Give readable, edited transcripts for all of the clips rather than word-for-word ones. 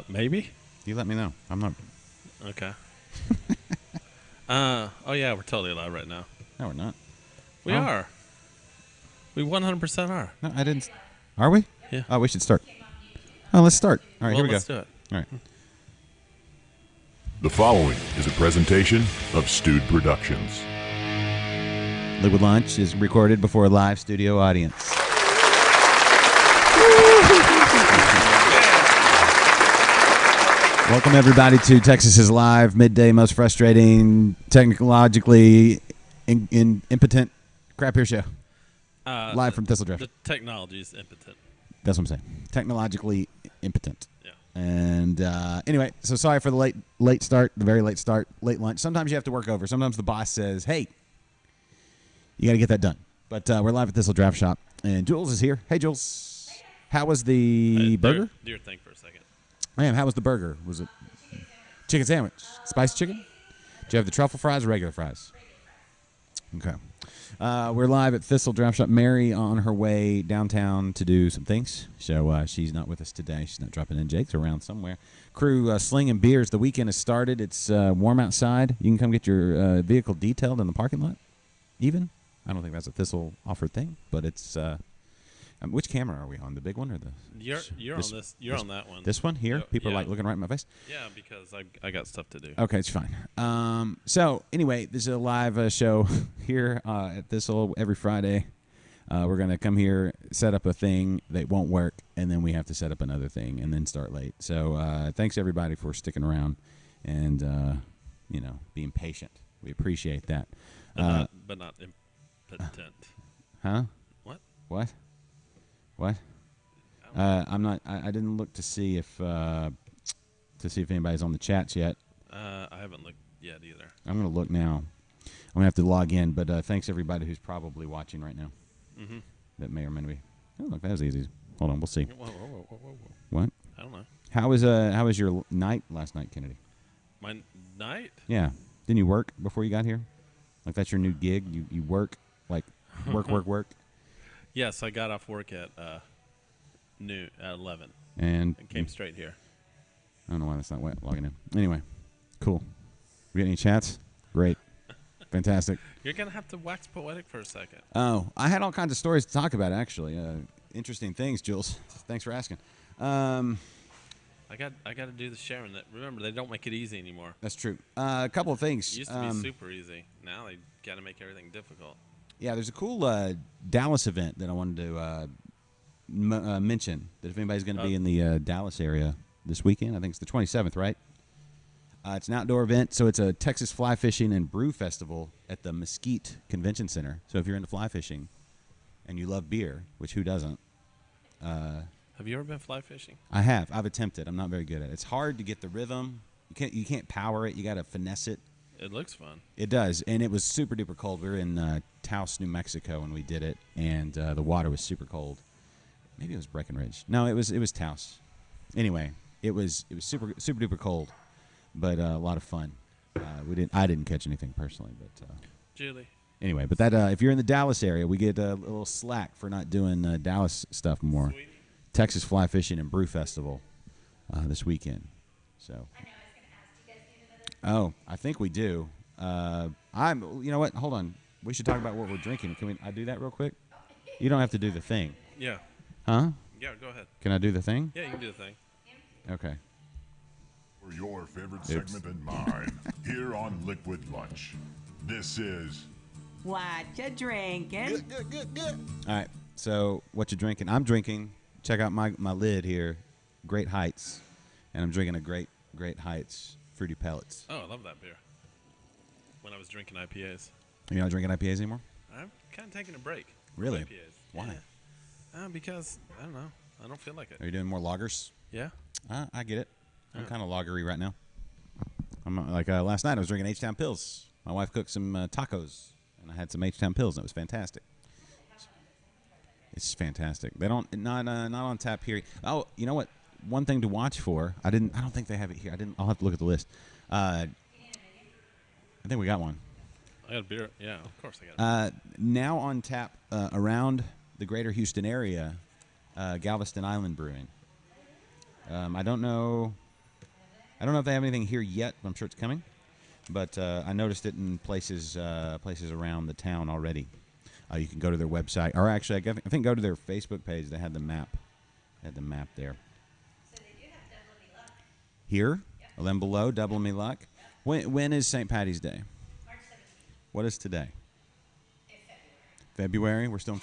Maybe. You let me know. I'm not. Okay. Oh yeah, we're totally live right now. No, we're not. We are. We 100% are. No, I didn't. Are we? Yeah. Oh, we should start. Oh, let's start. All right, Well, here we let's go. do it. All right. The following is a presentation of Stewed Productions. Liquid Lunch is recorded before a live studio audience. Welcome, everybody, to Texas is Live, midday, most frustrating, technologically impotent crap beer show. Live from Thistle. The technology is impotent. That's what I'm saying. Technologically impotent. Yeah. And anyway, so sorry for the late start, the very late start, late lunch. Sometimes you have to work over. Sometimes the boss says, hey, you got to get that done. But we're live at Thistle Draftshop, and Jules is here. Hey, Jules. How was the burger? Do your thing for a second. Ma'am, how was the burger? Was it chicken sandwich? Spiced chicken? Did you have the truffle fries or regular fries? Okay. We're live at Thistle Draftshop. Mary on her way downtown to do some things. So she's not with us today. She's not dropping in. Jake's around somewhere. Crew slinging beers. The weekend has started. It's warm outside. You can come get your vehicle detailed in the parking lot, even. I don't think that's a Thistle offered thing, but it's... which camera are we on? The big one or the... You're on this. You're on that one. This one here? People are like looking right in my face? Yeah, because I got stuff to do. Okay, it's fine. So anyway, this is a live show here at Thistle every Friday. We're going to come here, set up a thing that won't work, and then we have to set up another thing and then start late. So thanks, everybody, for sticking around and, being patient. We appreciate that. But not impotent. Huh? What? What? I'm not. I didn't look to see if anybody's on the chats yet. I haven't looked yet either. I'm gonna look now. I'm gonna have to log in. But thanks everybody who's probably watching right now. Mm-hmm. That may or may not be. Oh, look, that was easy. Hold on, we'll see. Whoa. What? I don't know. How was your night last night, Kennedy? My night? Yeah. Didn't you work before you got here? Like that's your new gig? You work like work. Yes, I got off work at noon at 11 and came straight here. I don't know why that's not logging in. Anyway, cool. We got any chats? Great. Fantastic. You're going to have to wax poetic for a second. Oh, I had all kinds of stories to talk about, actually. Interesting things, Jules. Thanks for asking. I got to do the sharing. Remember, they don't make it easy anymore. That's true. A couple of things. It used to be super easy. Now they got to make everything difficult. Yeah, there's a cool Dallas event that I wanted to mention. That if anybody's going to be in the Dallas area this weekend, I think it's the 27th, right? It's an outdoor event, so it's a Texas Fly Fishing and Brew Festival at the Mesquite Convention Center. So if you're into fly fishing and you love beer, which who doesn't? Have you ever been fly fishing? I have. I've attempted. I'm not very good at it. It's hard to get the rhythm. You can't power it. You got to finesse it. It looks fun. It does, and it was super duper cold. We were in Taos, New Mexico, when we did it, and the water was super cold. Maybe it was Breckenridge. No, it was Taos. Anyway, it was super duper cold, but a lot of fun. I didn't catch anything personally, but Julie. Anyway, but that if you're in the Dallas area, we get a little slack for not doing Dallas stuff more. Sweetie. Texas Fly Fishing and Brew Festival this weekend. So. Oh, I think we do. You know what? Hold on. We should talk about what we're drinking. Can I do that real quick? You don't have to do the thing. Yeah. Huh? Yeah, go ahead. Can I do the thing? Yeah, you can do the thing. Okay. For your favorite segment and mine, here on Liquid Lunch. This is... What you drinking? Good. All right. So, what you drinking? I'm drinking. Check out my lid here. Great Heights. And I'm drinking a Great Heights Fruity Pellets. Oh, I love that beer. When I was drinking IPAs. You're not drinking IPAs anymore? I'm kind of taking a break. Really? IPAs. Why? Yeah. Because, I don't know. I don't feel like it. Are you doing more lagers? Yeah. I get it. I'm kind of lagery right now. I'm like last night I was drinking H-Town Pills. My wife cooked some tacos, and I had some H-Town Pills, and it was fantastic. It's fantastic. They not on tap here. Oh, you know what? One thing to watch for. I don't think they have it here. I'll have to look at the list. I think we got one. I got a beer. Yeah, of course I got it. Now on tap around the greater Houston area, Galveston Island Brewing. I don't know. I don't know if they have anything here yet. I'm sure it's coming, but I noticed it in places around the town already. You can go to their website, or actually, I think go to their Facebook page. They had the map. They had the map there. So they do have Double Me Luck. Here, and then below, Double Me Luck. When is St. Patty's Day? March 17th. What is today? In February. February. We're still.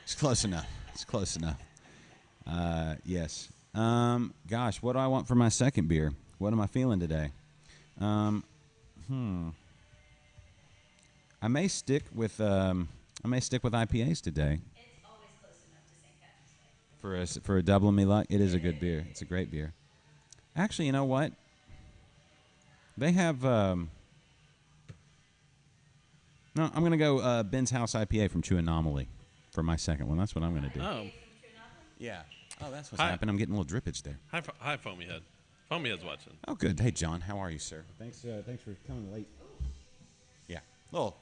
It's close enough. It's close enough. Yes. Gosh, what do I want for my second beer? What am I feeling today? I may stick with IPAs today. It's always close enough to St. Patrick's Day. For a Double Me Luck. It is a good beer. It's a great beer. Actually, you know what? They have. No, I'm gonna go Ben's House IPA from True Anomaly for my second one. That's what I'm gonna do. Oh, Yeah. Oh, that's what's happening. I'm getting a little drippage there. hi, Foamy Head. Foamy Head's watching. Oh, good. Hey, John, how are you, sir? Thanks for coming late. Yeah, little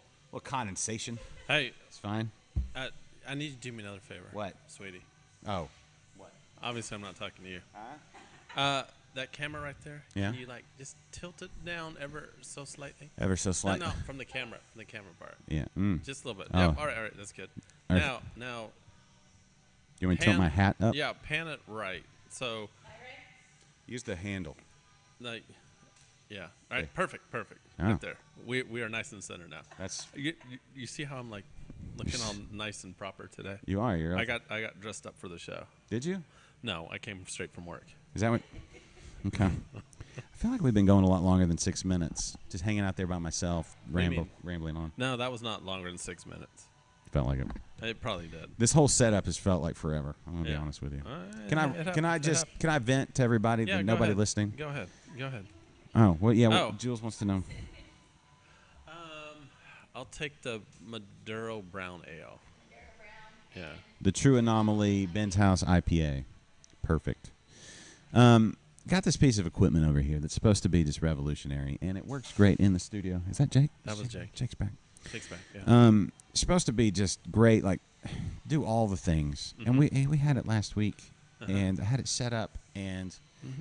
condensation. Hey, It's fine. I need you to do me another favor. What? Sweetie? Oh, Obviously, I'm not talking to you. Huh? That camera right there. Yeah. Can you just tilt it down ever so slightly? ever so slight. No, from the camera part. Yeah. Just a little bit. Oh. Yeah. All right. That's good. All right. Now. You want me to tilt my hat up? Yeah, pan it right. So, Use the handle. yeah. All right. Okay. Perfect. Oh. Right there. We are nice and center now. That's You see how I'm looking all nice and proper today? you are. You're. I got dressed up for the show. Did you? No, I came straight from work. Is that what? Okay. I feel like we've been going a lot longer than 6 minutes, just hanging out there by myself, do you mean? rambling on. No, that was not longer than 6 minutes. Felt like it. It probably did. This whole setup has felt like forever. I'm gonna be Yeah. honest with you. It happens. Can I vent to everybody? Yeah, that go nobody ahead. listening. Go ahead. Oh, well, yeah. Oh. What Jules wants to know. I'll take the Maduro Brown Ale. Yeah. The True Anomaly Ben's House IPA. Perfect. Got this piece of equipment over here that's supposed to be just revolutionary, and it works great in the studio. Is that Jake? That was Jake. Jake's back. Takes back. Yeah. It's supposed to be just great, like do all the things. And we had it last week, and I had it set up and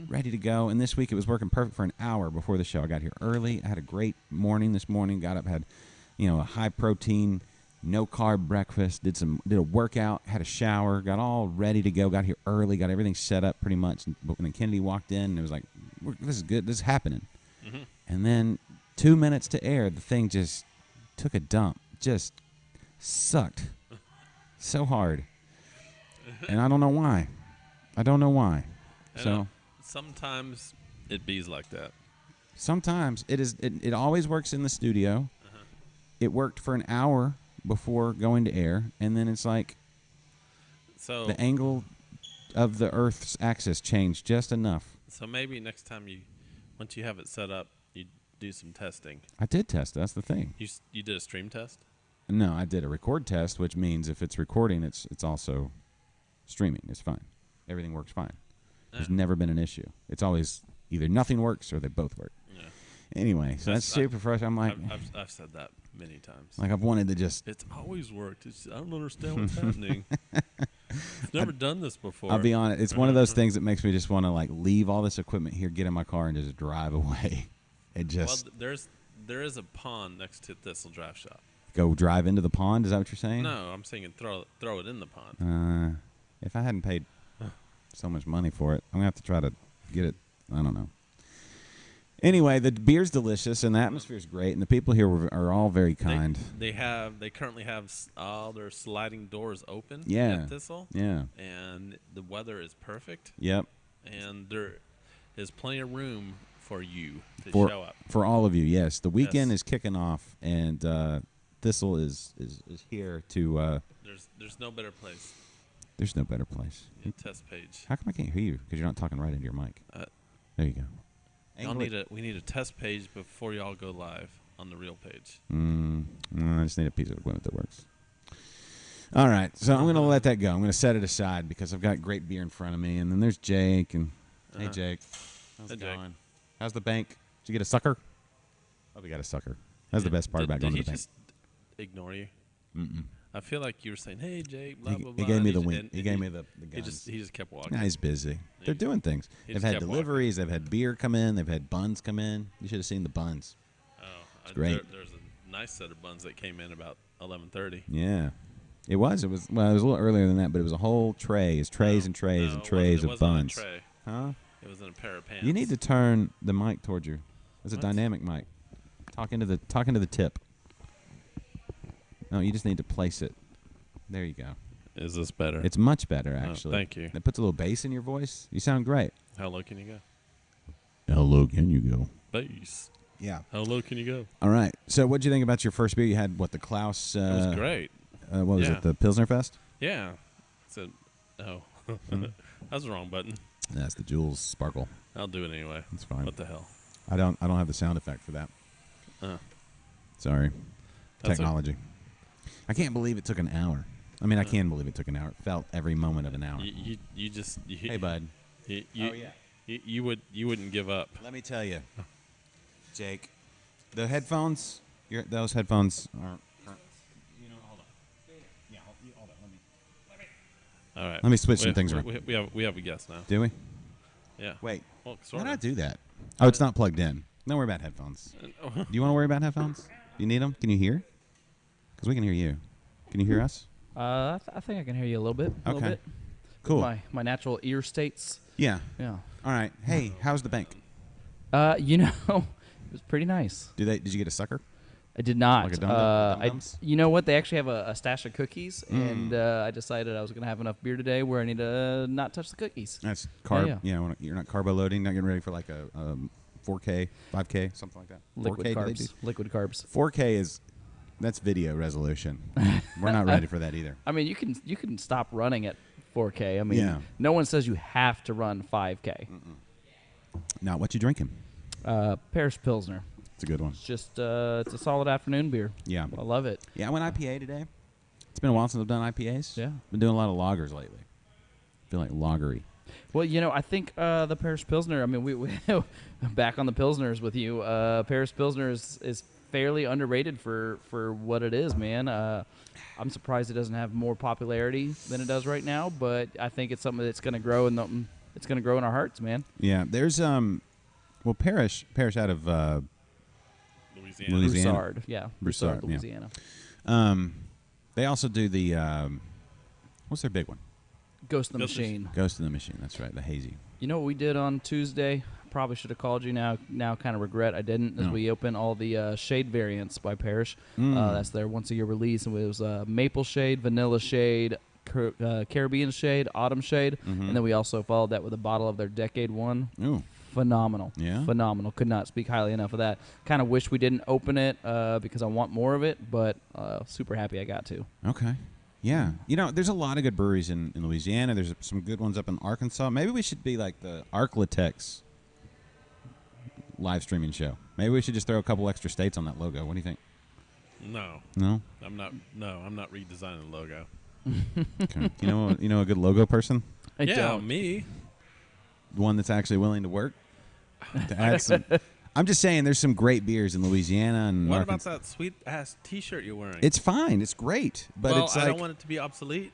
ready to go. And this week it was working perfect for an hour before the show. I got here early. I had a great morning this morning. Got up, had a high protein, no carb breakfast. Did a workout, had a shower, got all ready to go. Got here early, got everything set up pretty much. And then Kennedy walked in, and it was like, "This is good. This is happening." And then 2 minutes to air, the thing just took a dump. Just sucked so hard, and I don't know why. So sometimes it bees like that. sometimes it always works in the studio. It worked for an hour before going to air, and then it's like So the angle of the Earth's axis changed just enough. So maybe next time once you have it set up, you do some testing. I did test. That's the thing. You did a stream test? No, I did a record test, which means if it's recording, it's also streaming. It's fine. Everything works fine. There's never been an issue. It's always either nothing works or they both work. Yeah. Anyway, so that's super frustrating. I'm like, I've said that many times. I've wanted to just. It's always worked. I don't understand what's happening. I've never done this before. I'll be honest. It's one of those things that makes me just want to leave all this equipment here, get in my car, and just drive away. It just there is a pond next to Thistle Draftshop. go drive into the pond. Is that what you're saying? No, I'm saying throw it in the pond. If I hadn't paid so much money for it, I'm gonna have to try to get it. I don't know. Anyway, the beer's delicious and the atmosphere's great, and the people here are all very kind. They currently have all their sliding doors open. Yeah. At Thistle. Yeah. And the weather is perfect. Yep. And there is plenty of room for you to show up. For all of you, yes. The weekend Yes. is kicking off, and Thistle is here to. There's no better place. There's no better place. Test page. How come I can't hear you? Because you're not talking right into your mic. There you go. We need a test page before y'all go live on the real page. I just need a piece of equipment that works. All right, so I'm going to let that go. I'm going to set it aside because I've got great beer in front of me, and then there's Jake. And hey, Jake, how's it Jake. going? How's the bank? Did you get a sucker? Oh, we got a sucker. That's the best part about going to the Did he bank. just ignore you? I feel like you were saying, "Hey, Jake." Blah blah He blah. gave me and the he- wink. and He gave he- me the He guns. just kept walking. Nah, he's busy. They're doing things. he They've just had kept walking. deliveries. They've had beer come in. They've had buns come in. You should have seen the buns. Oh, great. There's a nice set of buns that came in about 11:30. Yeah. It was. It was a little earlier than that, but it was a whole tray. It's trays and trays No, and trays it of wasn't buns. A tray. Huh? It was in a pair of pants. You need to turn the mic towards you. It's a What? dynamic mic. Talk into the tip. No, you just need to place it. There you go. Is this better? It's much better, actually. thank you. It puts a little bass in your voice. You sound great. How low can you go? How low can you go? Bass. Yeah. How low can you go? All right. So, what did you think about your first beer? You had what, the Klaus? It was great. What was Yeah. it? The Pilsner Fest? Yeah. So, oh, Mm-hmm. that was the wrong button. That's the Jules Sparkle. I'll do it anyway. That's fine. What the hell? I don't have the sound effect for that. Sorry. That's Technology. I can't believe it took an hour. I mean, I can believe it took an hour. It felt every moment of an hour. You just. Hey, bud. You wouldn't give up. Let me tell you, Jake, the headphones. Those headphones are. Hold on. Yeah, hold on. All right. Let me switch some things around. We have a guest now. Do we? Yeah. Wait. Well, Why sort did I of. do that? Oh, it's not plugged in. Don't worry about headphones. Do you want to worry about headphones? Do you need them? Can you hear? Because we can hear you. Can you hear us? I think I can hear you a little bit. A little Okay. bit. Cool. My natural ear states. Yeah. Yeah. All right. Hey, how's the bank? It was pretty nice. Did you get a sucker? I did not. Like a Dum-Dums? You know what? They actually have a stash of cookies, Mm. and I decided I was going to have enough beer today where I need to not touch the cookies. That's carb. Yeah. You're not carbo loading. Not getting ready for like a 4K, 5K, something like that. Liquid 4K, do they carbs. do? Liquid carbs. 4K that's video resolution. We're not ready for that either. I mean, you can stop running at 4K. I mean, Yeah. no one says you have to run 5K. Now, what you drinking? Paris Pilsner. It's a good one. It's just it's a solid afternoon beer. Yeah. I love it. Yeah, I went IPA today. It's been a while since I've done IPAs. Yeah. Been doing a lot of lagers lately. Feel like lagery. Well, I think the Paris Pilsner, I mean, we back on the Pilsners with you. Paris Pilsner is fairly underrated for what it is, man. I'm surprised it doesn't have more popularity than it does right now, but I think it's something that's going to grow in our hearts, man. Yeah, there's Parrish out of Louisiana. Louisiana. Broussard, yeah. Broussard, yeah. Louisiana. They also do the what's their big one? Ghost in the Ghost in the Machine. Ghost in the Machine. That's right, the hazy. You know what we did on Tuesday? Probably should have called you now. Now kind of regret I didn't. As No. we open all the shade variants by Parrish. That's their once a year release, and it was maple shade, vanilla shade, Caribbean shade, autumn shade, and then we also followed that with a bottle of their Decade One. Ooh. Phenomenal. Yeah? Phenomenal. Could not speak highly enough of that. Kind of wish we didn't open it because I want more of it, but super happy I got to. Okay. Yeah. There's a lot of good breweries in Louisiana. There's some good ones up in Arkansas. Maybe we should be like the Arklatex live streaming show. Maybe we should just throw a couple extra states on that logo. What do you think? No, No? I'm not redesigning the logo. Okay. You know a good logo person? I yeah, don't. me. One that's actually willing to work? To add some. I'm just saying there's some great beers in Louisiana and What about Arkansas. that sweet ass T-shirt you're wearing? It's fine. It's great. But well, it's I like don't want it to be obsolete.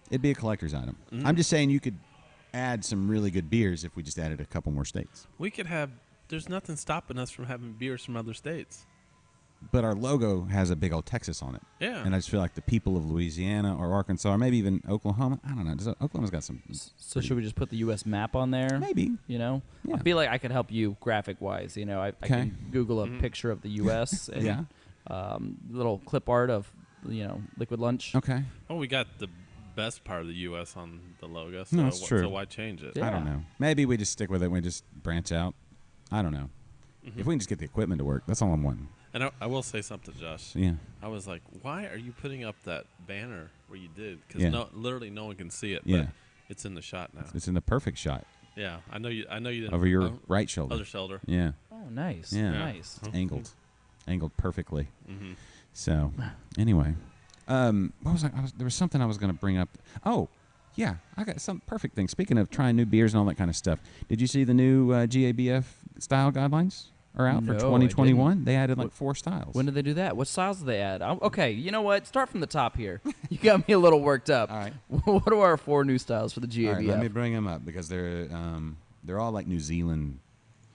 it'd be a collector's item. I'm just saying you could add some really good beers if we just added a couple more states. We could have. There's nothing stopping us from having beers from other states. But our logo has a big old Texas on it. Yeah. And I just feel like the people of Louisiana or Arkansas or maybe even Oklahoma, I don't know. Oklahoma's got some. So should we just put the U.S. map on there? Maybe. Yeah. Yeah. I feel like I could help you graphic-wise. I Okay. can Google a picture of the U.S. and Yeah. little clip art of, Liquid Lunch. Okay. Well, we got the best part of the U.S. on the logo. So No, that's true. So why change it? Yeah. I don't know. Maybe we just stick with it. We just branch out. I don't know. If we can just get the equipment to work, that's all I'm wanting. And I will say something, Josh. Yeah. I was like, why are you putting up that banner where you did? Because Yeah. literally no one can see it. Yeah. But it's in the shot now. It's in the perfect shot Yeah, I know you didn't. over your right shoulder. other shoulder. Yeah. Oh, nice. Yeah. Nice. It's angled perfectly. Mm-hmm. So, anyway, what was there was something I was going to bring up. Oh, yeah, I got some perfect thing. Speaking of trying new beers and all that kind of stuff, did you see the new GABF style guidelines? are out for No, I 2021. They added like 4 styles. When did they do that? What styles did they add? Okay, you know what? Start from the top here. You got me a little worked up. All right. What are our 4 new styles for the GABF? All right, let me bring them up because they're all like New Zealand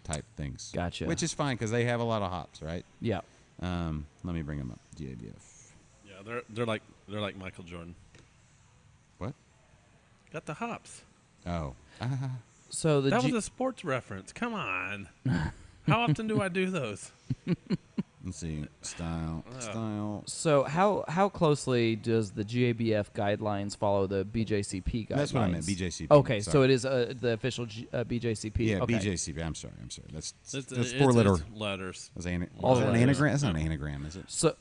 type things. Gotcha. Which is fine because they have a lot of hops, right? Yeah. Let me bring them up. GABF. Yeah, they're like Michael Jordan. What? Got the hops. Oh. So That was a sports reference. Come on. How often do I do those? Let's see. Style. So how closely does the GABF guidelines follow the BJCP guidelines? That's what I meant. BJCP. Okay, Sorry. so it is the official BJCP. Yeah, okay. BJCP. I'm sorry. That's It's 4 letter. letters. Is that All is that an letters. anagram? That's not an anagram, is it? So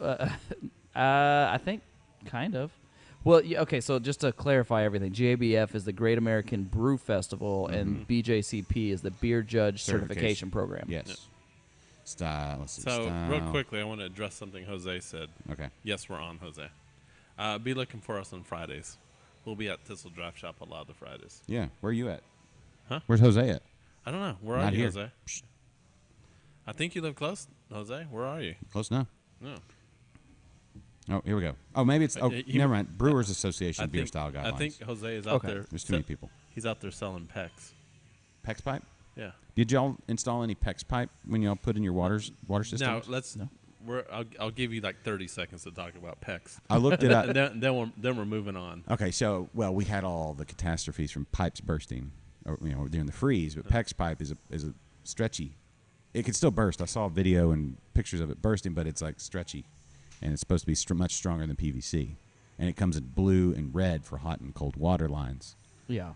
I think kind of. Well, yeah, okay. So just to clarify everything, GABF is the Great American Brew Festival, and BJCP is the Beer Judge Certification Program. Yes. Yep. Style. Let's see. So, style. real quickly, I want to address something Jose said. Okay. Yes, we're on, Jose. Be looking for us on Fridays. We'll be at Thistle Draftshop a lot of the Fridays. Yeah. Where are you at? Huh? Where's Jose at? I don't know. Where Not are you, here. Jose? I think you live close, Jose. Where are you? Close enough. No. Oh, here we go. Oh, maybe it's. Oh, he- never mind. Brewers Association beer think, style guidelines. I think Jose is out Okay. there. There's too many people. He's out there selling PEX. PEX pipe. Yeah. Did y'all install any PEX pipe when y'all put in your water Now systems? let's. I'll give you like 30 seconds to talk about PEX. I looked it up. And then we're moving on. Okay, so we had all the catastrophes from pipes bursting, or, during the freeze. But PEX pipe is a stretchy. It could still burst. I saw a video and pictures of it bursting, but it's like stretchy, and it's supposed to be much stronger than PVC. And it comes in blue and red for hot and cold water lines. Yeah.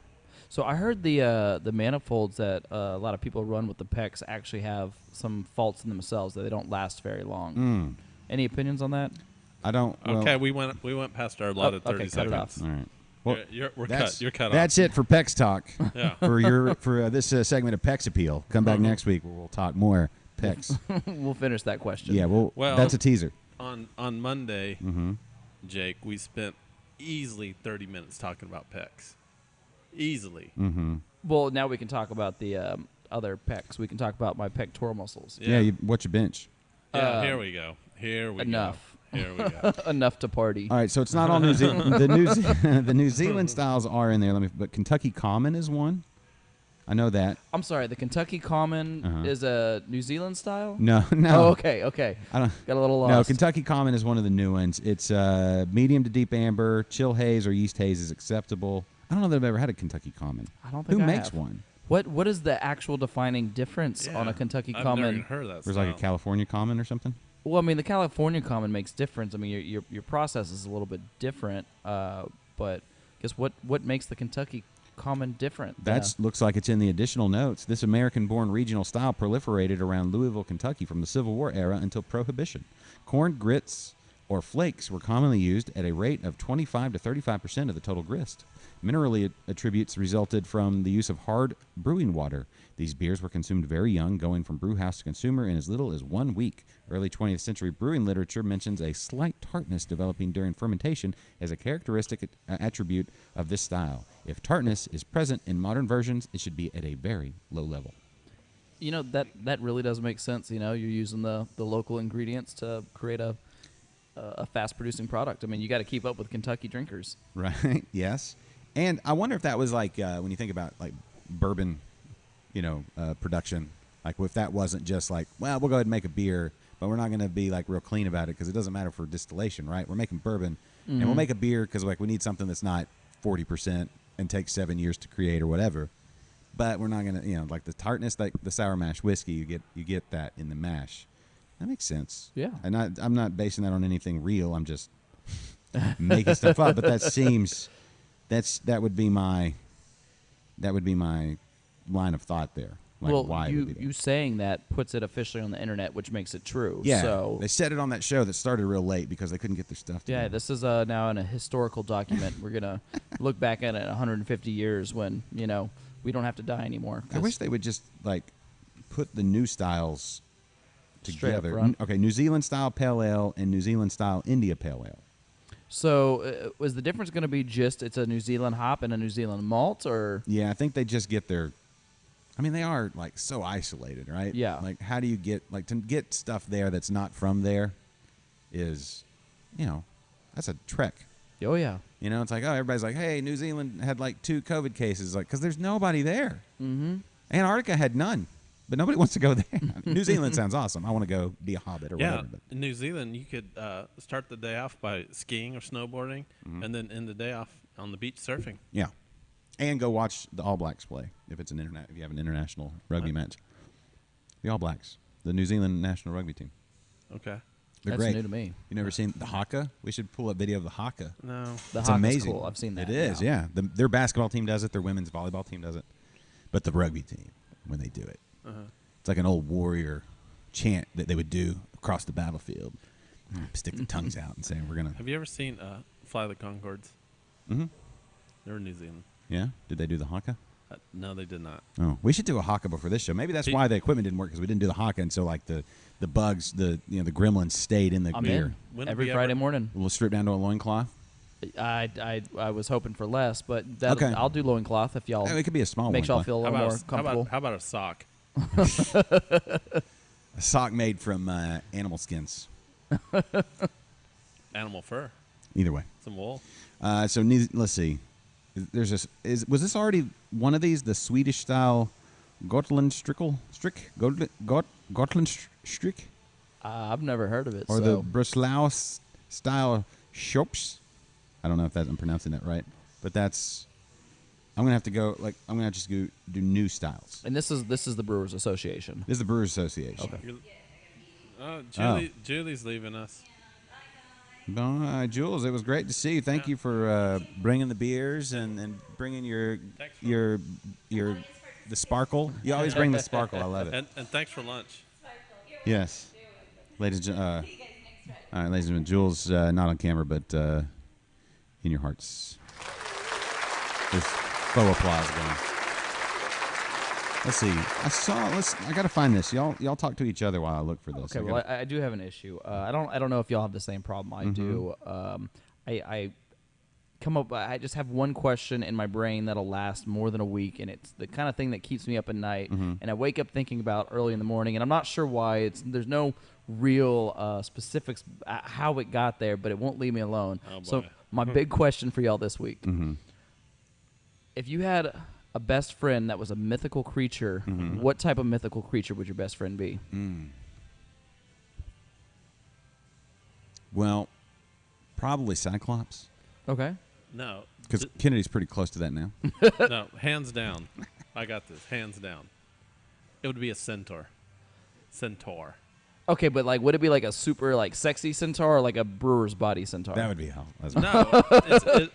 So I heard the manifolds that a lot of people run with the PEX actually have some faults in themselves that they don't last very long. Any opinions on that? I don't. Well, Okay, we went past our allotted 30 okay, cut it off. seconds. All right. Well, We're that's, cut. You're cut That's it for PEX talk. Yeah. for this segment of PEX appeal. Come back next week where we'll talk more PEX. We'll finish that question. Yeah. Well, that's a teaser. On Monday, Jake, we spent easily 30 minutes talking about PEX. Easily. Well, now we can talk about the other pecs. We can talk about my pectoral muscles. Yeah. What's your bench? Yeah, here we go. Here we Enough. go. Here we go. Enough to party. All right, so it's not all New Zealand. The New Zealand styles are in there. But Kentucky Common is one. I know that. I'm sorry. The Kentucky Common is a New Zealand style. No. Oh, okay. I don't. Got a little lost. No, Kentucky Common is one of the new ones. It's medium to deep amber. Chill haze or yeast haze is acceptable. I don't know that I've ever had a Kentucky Common. I don't think Who I makes have. one? What is the actual defining difference on a Kentucky I've Common? never even heard of that There's like a style. California Common or something. Well, I mean, the California Common makes difference. I mean, your process is a little bit different. But I guess what makes the Kentucky Common different? That looks like it's in the additional notes. This American-born regional style proliferated around Louisville, Kentucky from the Civil War era until Prohibition. Corn grits or flakes were commonly used at a rate of 25 to 35% of the total grist. Mineral attributes resulted from the use of hard brewing water. These beers were consumed very young, going from brew house to consumer in as little as 1 week. Early 20th century brewing literature mentions a slight tartness developing during fermentation as a characteristic attribute of this style. If tartness is present in modern versions, it should be at a very low level. You know, that really does make sense. You know, you're using the local ingredients to create a fast-producing product. I mean, you got to keep up with Kentucky drinkers. Right, yes. And I wonder if that was like when you think about like bourbon, production, like if that wasn't just like, well, we'll go ahead and make a beer, but we're not going to be like real clean about it because it doesn't matter for distillation, right? We're making bourbon, and we'll make a beer because like we need something that's not 40% and takes 7 years to create or whatever. But we're not going to, like the tartness, like the sour mash whiskey, you get that in the mash. That makes sense. Yeah. And I'm not basing that on anything real. I'm just making stuff up. But that seems. That would be my line of thought there. Like well, why it would be there. you saying that puts it officially on the internet, which makes it true. Yeah, So they said it on that show that started real late because they couldn't get their stuff together. yeah, this is now in a historical document. We're gonna look back at it 150 years when we don't have to die anymore. I wish they would just like put the new styles Straight up together. front. Okay, New Zealand style Pale Ale and New Zealand style India Pale Ale. So was the difference going to be just it's a New Zealand hop and a New Zealand malt, or Yeah, I think they just get their I mean, they are like so isolated, right? Yeah. Like, how do you get to get stuff there that's not from there? Is, that's a trek. Oh yeah. It's like, oh, everybody's like, hey, New Zealand had like 2 COVID cases, like, because there's nobody there. Mm-hmm. Antarctica had none, but nobody wants to go there. New Zealand sounds awesome. I want to go be a hobbit or whatever. But. In New Zealand, you could start the day off by skiing or snowboarding, and then end the day off on the beach surfing. Yeah, and go watch the All Blacks play if it's if you have an international rugby match. The All Blacks, the New Zealand national rugby team. Okay. They're That's great. new to me. You never seen the haka? We should pull up video of the haka. No. The It's Haka's amazing. cool. I've seen that. It is, yeah. Their basketball team does it. Their women's volleyball team does it. But the rugby team, when they do it, it's like an old warrior chant that they would do across the battlefield. Stick their tongues out and say, "We're gonna." Have you ever seen Fly the Concords? Mm-hmm. They were in New Zealand. Yeah. Did they do the haka? No, they did not. Oh, we should do a haka before this show. Maybe that's why the equipment didn't work, because we didn't do the haka, and so like the bugs, the gremlins stayed in the I'm gear. in every Friday morning. We'll strip down to a loincloth. I was hoping for less, but Okay. I'll do loincloth if y'all It could be a small makes y'all loincloth. feel a little more comfortable. How about a sock? A sock made from animal skins. Animal fur. Either way. Some wool. So let's see. There's this. Was this already one of these? The Swedish style Gotland Strick, I've never heard of it. or so. the Breslau style Schops. I don't know if I'm pronouncing that right, but that's. I'm gonna have to go. I'm gonna just go do new styles. And this is the Brewers Association. This is the Brewers Association. Julie's leaving us. Bye, Jules. It was great to see you. Thank you for bringing the beers and bringing the sparkle. You always bring the sparkle. I love it. And thanks for lunch. Yes, ladies. All right, ladies and gentlemen. Jules not on camera, but in your hearts. There's faux applause going. Let's see. I gotta find this. Y'all talk to each other while I look for this. Okay, well, I do have an issue. I don't know if y'all have the same problem I do. I come up. I just have one question in my brain that'll last more than a week, and it's the kind of thing that keeps me up at night. And I wake up thinking about early in the morning, and I'm not sure why. There's no real specifics how it got there, but it won't leave me alone. Oh, So boy. my big question for y'all this week: if you had a best friend that was a mythical creature, what type of mythical creature would your best friend be? Well, probably Cyclops, Okay. No. because Kennedy's pretty close to that now. No. Hands down. I got this. Hands down. It would be a centaur. Centaur. Okay, but would it be like a super sexy centaur or like a brewer's body centaur? That would be hell. That's No.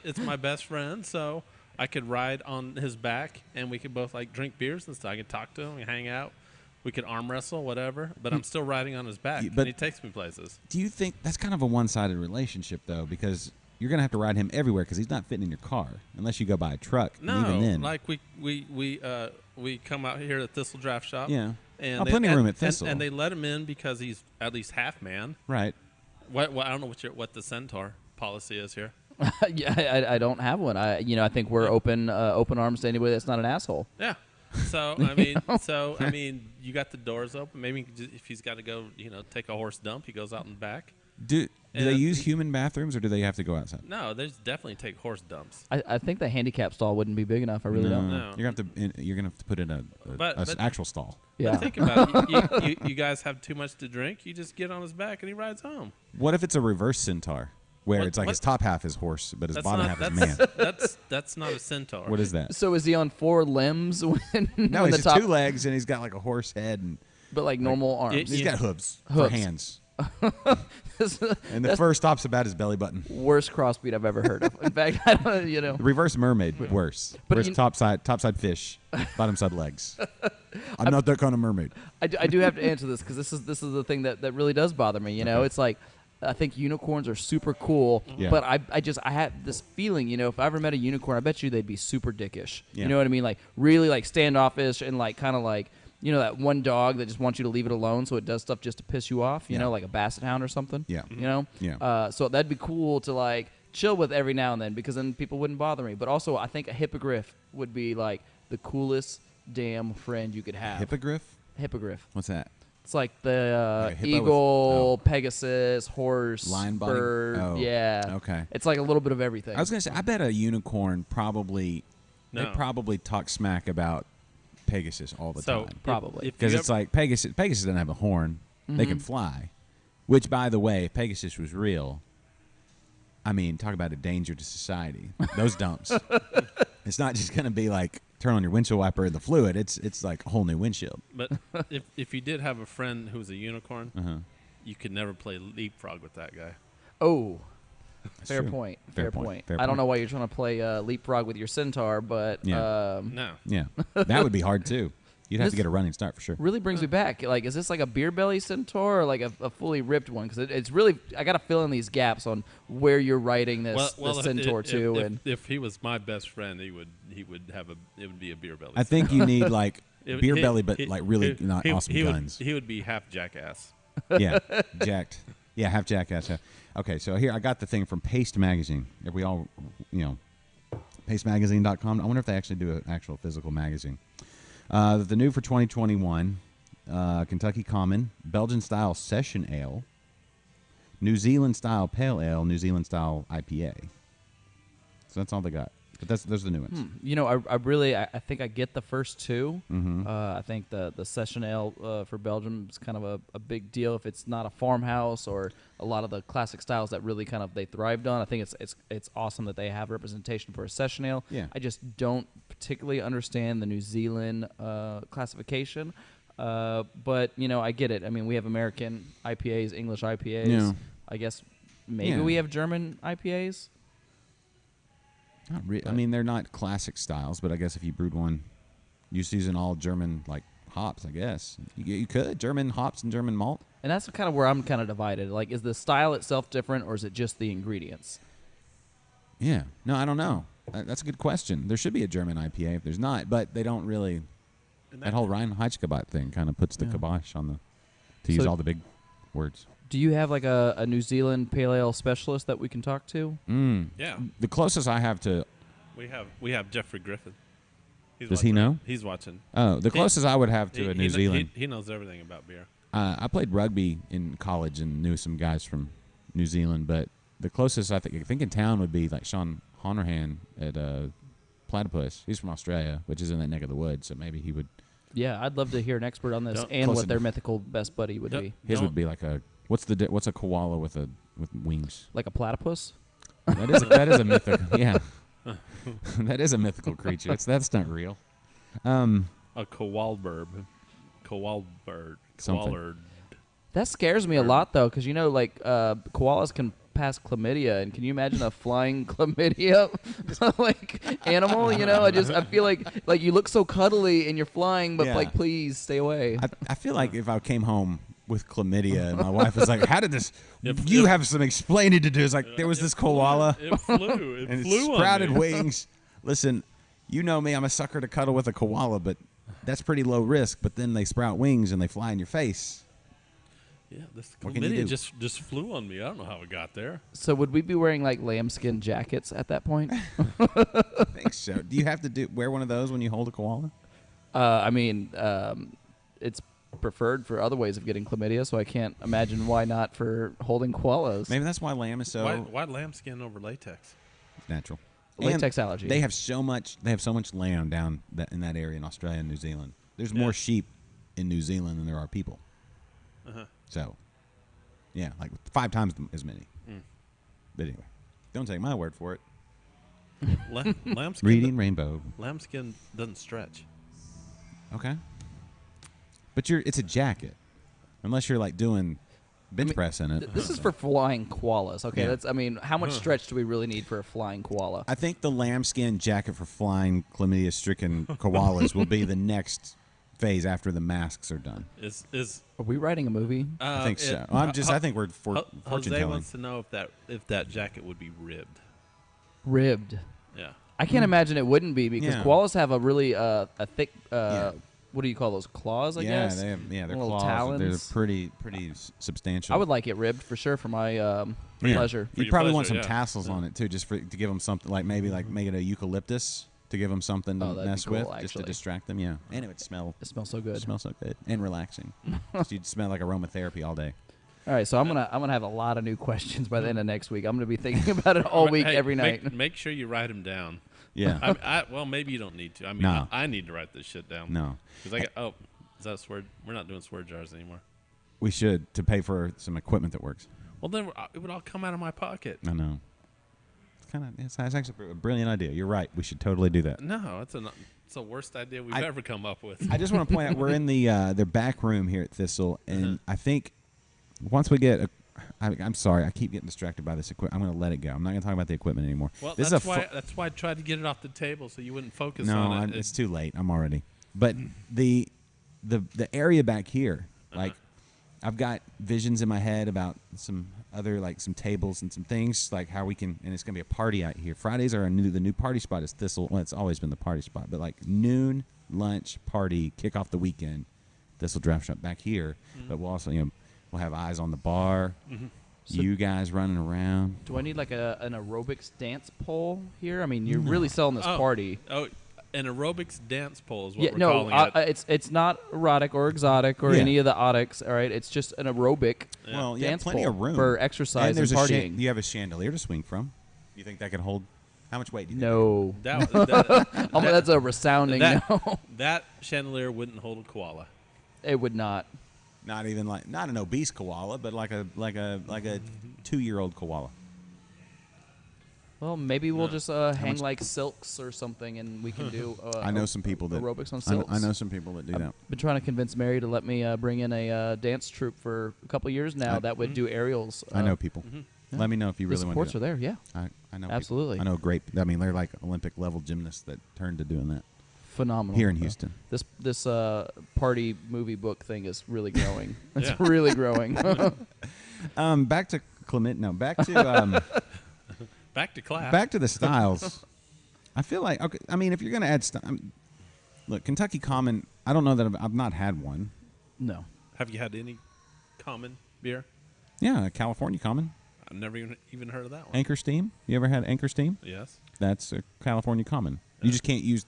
It's my best friend, so I could ride on his back, and we could both drink beers and stuff. I could talk to him, and hang out. We could arm wrestle, whatever. But I'm still riding on his back, but- and he takes me places. Do you think that's kind of a one-sided relationship, though? Because you're going to have to ride him everywhere because he's not fitting in your car unless you go buy a truck. No, and even then. like we come out here at Thistle Draftshop. Yeah. And Oh, plenty of room at Thistle. and they let him in because he's at least half man. Right. I don't know what the centaur policy is here. Yeah, I don't have one. I think we're open arms to anybody that's not an asshole. Yeah. So I mean, you got the doors open. Maybe if he's got to go, take a horse dump, he goes out in the back. Do they And- use human bathrooms or do they have to go outside? No, there's definitely take horse dumps. I think the handicap stall wouldn't be big enough. I really don't. No. You're gonna have to put in an But- actual stall. Yeah. But think about it. You guys have too much to drink. You just get on his back and he rides home. What if it's a reverse centaur, where What- it's like what- his top half is horse, but his That's bottom not half is man? that's not a centaur. What is that? So is he on 4 limbs when No, when he's the just top, 2 legs and he's got like a horse head and but normal arms? it- he's Yeah. got hooves for Hooves. hands. That's And the fur stops about his belly button. worst crossbreed I've ever heard of. In fact, I don't. The reverse mermaid, worse. But Where's you- top side fish, bottom side legs. I'm not that kind of mermaid. I do have to answer this because this is the thing that really does bother me. It's like I think unicorns are super cool, Yeah. but I have this feeling, if I ever met a unicorn, I bet you they'd be super dickish. Yeah. You know what I mean? Like really standoffish and kind of that one dog that just wants you to leave it alone, so it does stuff just to piss you off. You Yeah. know, like a basset hound or something. Yeah. Yeah. So that'd be cool to chill with every now and then because then people wouldn't bother me. But also, I think a hippogriff would be the coolest damn friend you could have. Hippogriff? Hippogriff. What's that? It's like the Like a hippo with- eagle, Pegasus, horse, Lion body? bird. Oh, yeah. okay. It's like a little bit of everything. I was gonna say, I bet a unicorn probably they No. probably talk smack about Pegasus all the So time Probably. because it's like Pegasus. Pegasus doesn't have a horn; they can fly. Which, by the way, if Pegasus was real, I mean, talk about a danger to society. Those dumps. It's not just gonna be like turn on your windshield wiper in the fluid. It's like a whole new windshield. But if you did have a friend who was a unicorn, Uh-huh. you could never play leapfrog with that guy. Oh, fair true. point. Fair Fair point. point. Fair I don't point. know why you're trying to play leapfrog with your centaur, but Yeah. No. Yeah, that would be hard too. You'd have to This- get a running start for sure. really brings me back. Like, is this like a beer belly centaur or like a fully ripped one? Because it's really, I got to fill in these gaps on where you're writing this centaur to. And if he was my best friend, he would have it would be a beer belly. I think you need like It- beer he- belly, but he- like really he- not he- awesome he guns. He would be half jackass. Yeah, jacked. Yeah, half jackass. Yeah. Okay, so here I got the thing from Paste Magazine. If we all, pastemagazine.com. I wonder if they actually do an actual physical magazine. The new for 2021, Kentucky Common, Belgian-style Session Ale, New Zealand-style Pale Ale, New Zealand-style IPA. So that's all they got. But those are the new ones. I think I get the first two. I think the session ale for Belgium is kind of a big deal if it's not a farmhouse or a lot of the classic styles that really kind of they thrived on. I think it's awesome that they have representation for a session ale. Yeah. I just don't particularly understand the New Zealand classification. But I get it. I mean, we have American IPAs, English IPAs. Yeah. I guess maybe Yeah. we have German IPAs. Not I mean, they're not classic styles, but I guess if you brewed one, just using all German like hops, I guess you could German hops and German malt. And that's kind of where I'm kind of divided. Like, is the style itself different, or is it just the ingredients? Yeah. No, I don't know. That's a good question. There should be a German IPA if there's not, but they don't really. That whole Reinheitsgebot thing kind of puts the kibosh on to use So- all the big words. Do you have like a New Zealand pale ale specialist that we can talk to? Yeah, The closest I have to we have Jeffrey Griffin. He's Does he watching. know? He's watching. the closest I would have to a New Zealand. He knows everything about beer. I played rugby in college and knew some guys from New Zealand, but the closest I think in town would be like Sean Honorhan at Platypus. He's from Australia, which is in that neck of the woods, so maybe he would. Yeah, I'd love to hear an expert on this Don't- and Close what their enough. mythical best buddy would be. His Don't- would be like a what's a koala with wings? Like a platypus? That is a mythical. Yeah, that is a mythical creature. That's not real. A koalberg. Koalbird. Something. Koalerd. That scares me a lot, though, because, koalas can pass chlamydia, and can you imagine a flying chlamydia like animal? I feel like you look so cuddly and you're flying, but Yeah. like, please stay away. I feel like if I came home with chlamydia and my wife was like, "How did this? If- You if- have some explaining to do." It's like there was this koala It flew. It and it flew sprouted on me. wings. Listen, you know me. I'm a sucker to cuddle with a koala, but that's pretty low risk. But then they sprout wings and they fly in your face. Yeah, this What can you chlamydia do? just flew on me. I don't know how it got there. So would we be wearing like lambskin jackets at that point? I think so. Do you have to wear one of those when you hold a koala? It's preferred for other ways of getting chlamydia, so I can't imagine why not for holding koalas. Maybe that's why lamb is so Why lambskin over latex? natural. Latex And allergy. They have so much. They have so much land down in that area in Australia and New Zealand. There's more sheep in New Zealand than there are people. So, yeah, like 5 times as many. But anyway, don't take my word for it. Lambskin. Reading Rainbow. Lambskin doesn't stretch. Okay. But it's a jacket, unless you're like doing bench press in it. This is for flying koalas. Okay, Yeah. how much stretch do we really need for a flying koala? I think the lambskin jacket for flying chlamydia-stricken koalas will be the next phase after the masks are done. Is Are we writing a movie? I think so. I think we're fortune Jose telling. wants to know if that jacket would be ribbed. Ribbed. Yeah. I can't imagine it wouldn't be because Yeah. koalas have a really a thick. Yeah. What do you call those claws? I Yeah, guess. they have. Yeah, their Little claws. talons. They're pretty substantial. I would like it ribbed for sure for my Yeah. pleasure. For You'd your probably want pleasure, some yeah. tassels on it too, just to give them something like maybe like make it a eucalyptus to give them something to Oh, that'd be mess cool, with, just to actually. distract them. Yeah, and it would smell. It smells so good. Smell so good and relaxing. So you'd smell like aromatherapy all day. All right, so I'm gonna have a lot of new questions by the end of next week. I'm gonna be thinking about it all week, Hey, every night. Make sure you write them down. Yeah. Well, maybe you don't need to. I mean, No. I need to write this shit down. No. Because is that a swear? We're not doing swear jars anymore. We should to pay for some equipment that works. Well, then it would all come out of my pocket. I know. It's actually a brilliant idea. You're right. We should totally do that. No, it's the worst idea we've ever come up with. I just want to point out we're in the back room here at Thistle, and I think once we get I'm sorry, I keep getting distracted by this equipment. I'm going to let it go. I'm not going to talk about the equipment anymore. Well, this that's is why I tried to get it off the table so you wouldn't focus no, on it. it's too late. I'm already. But the area back here, like I've got visions in my head about some other some tables and some things like how we can, and it's gonna be a party out here. Fridays are the new party spot is Thistle. Well, it's always been the party spot, but like noon lunch party, kick off the weekend, Thistle Draftshop back here. But we'll also we'll have eyes on the bar. So you guys running around. Do I need like an aerobics dance pole here? I mean, you're really selling this party. Oh, an aerobics dance pole is what Yeah, we're no, calling it. it's not erotic or exotic or Yeah. any of the otics. All right, it's just an aerobic Well, yeah, dance plenty pole of room for exercise and there's partying. you have a chandelier to swing from. You think that could hold? How much weight do you think? No, that's a resounding no. That chandelier wouldn't hold a koala. It would not. Not even not an obese koala, but like a 2-year-old koala. Well, maybe we'll just hang like silks or something, and we can do. I know some people that aerobics on silks. I know some people that do that. Been trying to convince Mary to let me bring in a dance troupe for a couple years now that would do aerials. I know people. Let me know if you The really want to. supports are there, yeah. I know. Absolutely. People. I know great. I mean, they're like Olympic level gymnasts that turned to doing that Phenomenal. here in Houston. This party movie book thing is really growing. It's Yeah. really growing. Back to Clement. No, back to Back to class. back to the styles. I feel like okay. I mean, if you're gonna add look, Kentucky Common. I don't know that I've not had one. No. Have you had any common beer? Yeah, California Common. I've never even heard of that one. Anchor Steam. You ever had Anchor Steam? Yes. That's a California Common. You just can't use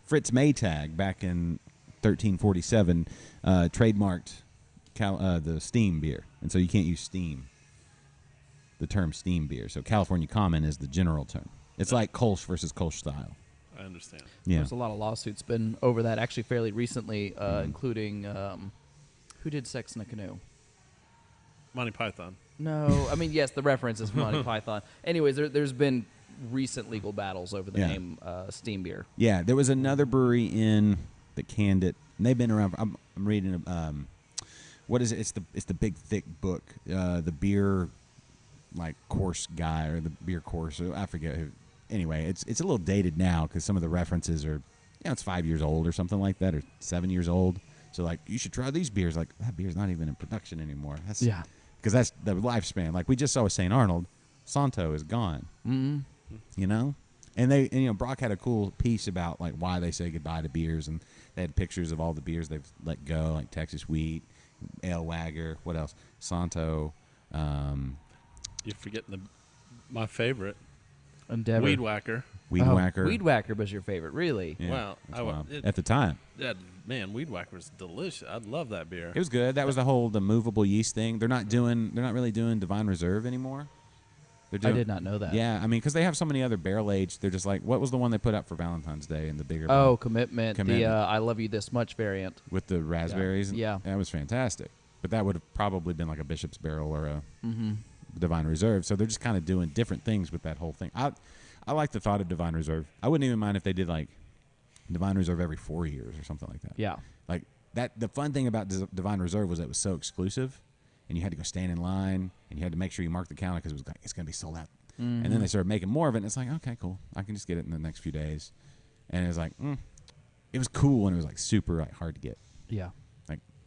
Fritz Maytag back in 1347 trademarked the steam beer, and so you can't use steam. The term steam beer. So California Common is the general term. It's like Kolsch versus Kolsch style. I understand. Yeah. There's a lot of lawsuits been over that actually fairly recently, including who did Sex in a Canoe? Monty Python. No, I mean yes, the reference is from Monty Python. Anyways, there's been recent legal battles over the Yeah. name steam beer. Yeah, there was another brewery that canned it, and they've been around. I'm reading. What is it? It's the big thick book. The beer, course guy or the beer course. I forget who. Anyway, it's a little dated now because some of the references are, it's 5 years old or something like that, or 7 years old. So you should try these beers. Like that beer's not even in production anymore. Yeah. Because that's the lifespan. Like we just saw with St. Arnold, Santo is gone. Mm-hmm. And Brock had a cool piece about why they say goodbye to beers, and they had pictures of all the beers they've let go, like Texas Wheat, Ale Wagger, what else? Santo. You're forgetting my favorite, Endeavor. Weed Whacker. Weed Whacker. Weed Whacker was your favorite, really? Yeah, Wow. that's wild. At the time, Weed Whacker is delicious. I love that beer. it was good. That was the movable yeast thing. They're not really doing Divine Reserve anymore. They're I did not know that. Yeah, I mean, because they have so many other barrel aged. They're just what was the one they put out for Valentine's Day and the bigger? Oh, one? Commitment. The Commitment. I Love You This Much variant. With the raspberries. Yeah. That was fantastic. But that would have probably been like a Bishop's Barrel or a Mm-hmm. Divine Reserve. So they're just kind of doing different things with that whole thing. I like the thought of Divine Reserve. I wouldn't even mind if they did Divine Reserve every 4 years or something like that. Yeah. The fun thing about Divine Reserve was it was so exclusive, and you had to go stand in line, and you had to make sure you marked the counter because it's going to be sold out. Mm-hmm. And then they started making more of it, and it's okay, cool. I can just get it in the next few days. And it was it was cool, and it was super hard to get. Yeah.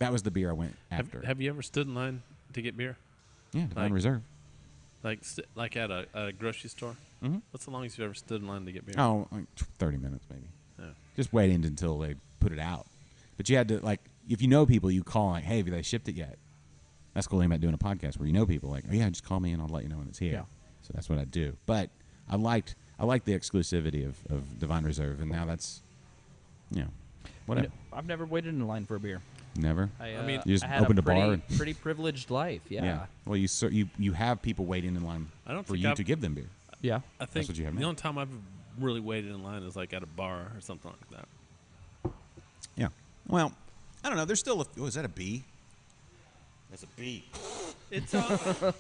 That was the beer I went after. Have you ever stood in line to get beer? Yeah, Divine like- Reserve. Like at a grocery store? Mm-hmm. What's the longest you've ever stood in line to get beer? Oh, 30 minutes maybe. Yeah. Just waiting until they put it out. But you had to, if you know people, you call, hey, have they shipped it yet? That's the cool thing about doing a podcast where you know people. Oh, yeah, just call me and I'll let you know when it's here. Yeah. So that's what I do. But I liked I like the exclusivity of Divine Reserve, and now that's, whatever. I've never waited in line for a beer. Never. I mean, you just I had opened a a bar pretty, and- pretty privileged life. Yeah. Well, you have people waiting in line I don't for think you I've- to give them beer. Yeah. I think what you have the now. only time I've really waited in line is like at a bar or something like that. Yeah. Well, I don't know. There's still is that a bee? That's a bee. It's a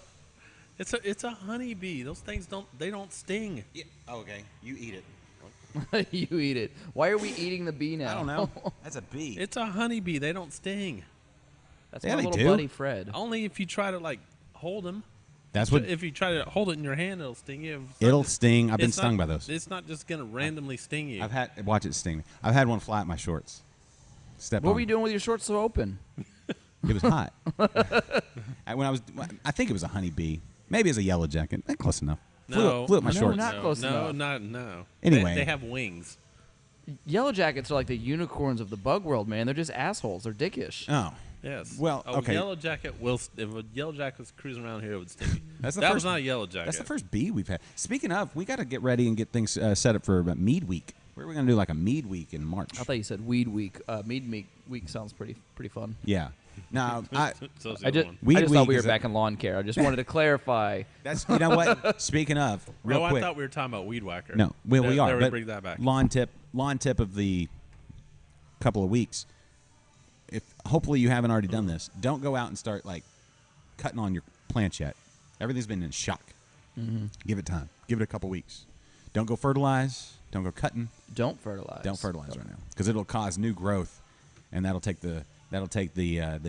it's a honeybee. Those things don't sting. Yeah. Oh, okay. You eat it. You eat it. Why are we eating the bee now? I don't know. That's a bee. It's a honeybee. They don't sting. That's Yeah, my they little do. buddy Fred. Only if you try to like hold them. That's what. If you try to hold it in your hand, it'll sting you. It's not It'll just- sting. I've been it's not- stung by those. It's not just gonna randomly sting you. Watch it sting me. I've had one fly at my shorts. Step What on were you it. doing with your shorts so open? It was hot. I think it was a honeybee. Maybe it's a yellow jacket. Close enough. No, flew at my no, shorts. not close no, enough. no. Anyway. They have wings. Yellow jackets are like the unicorns of the bug world, man. They're just assholes. They're dickish. Oh, Yes. Well, okay. Yellow jacket will. If a yellow jacket was cruising around here, it would sting you. That's the that first- was not a yellow jacket. that's the first bee we've had. Speaking of, we got to get ready and get things set up for Mead Week. Where are we going to do like a Mead Week in March? I thought you said weed week. Mead week sounds pretty fun. Yeah. Now, So is the I other just, one. Weed I just thought week we were is a- back in lawn care. I just wanted to clarify. that's you know what. Speaking of, real Oh, quick. I thought we were talking about weed whacker. No, well, we They are. would But bring that back. lawn tip of the couple of weeks. If hopefully you haven't already done this, don't go out and start like cutting on your plants yet. Everything's been in shock. Mm-hmm. Give it time. Give it a couple weeks. Don't go fertilize. Don't go cutting. Don't fertilize. Don't fertilize right now because it'll cause new growth, and that'll take the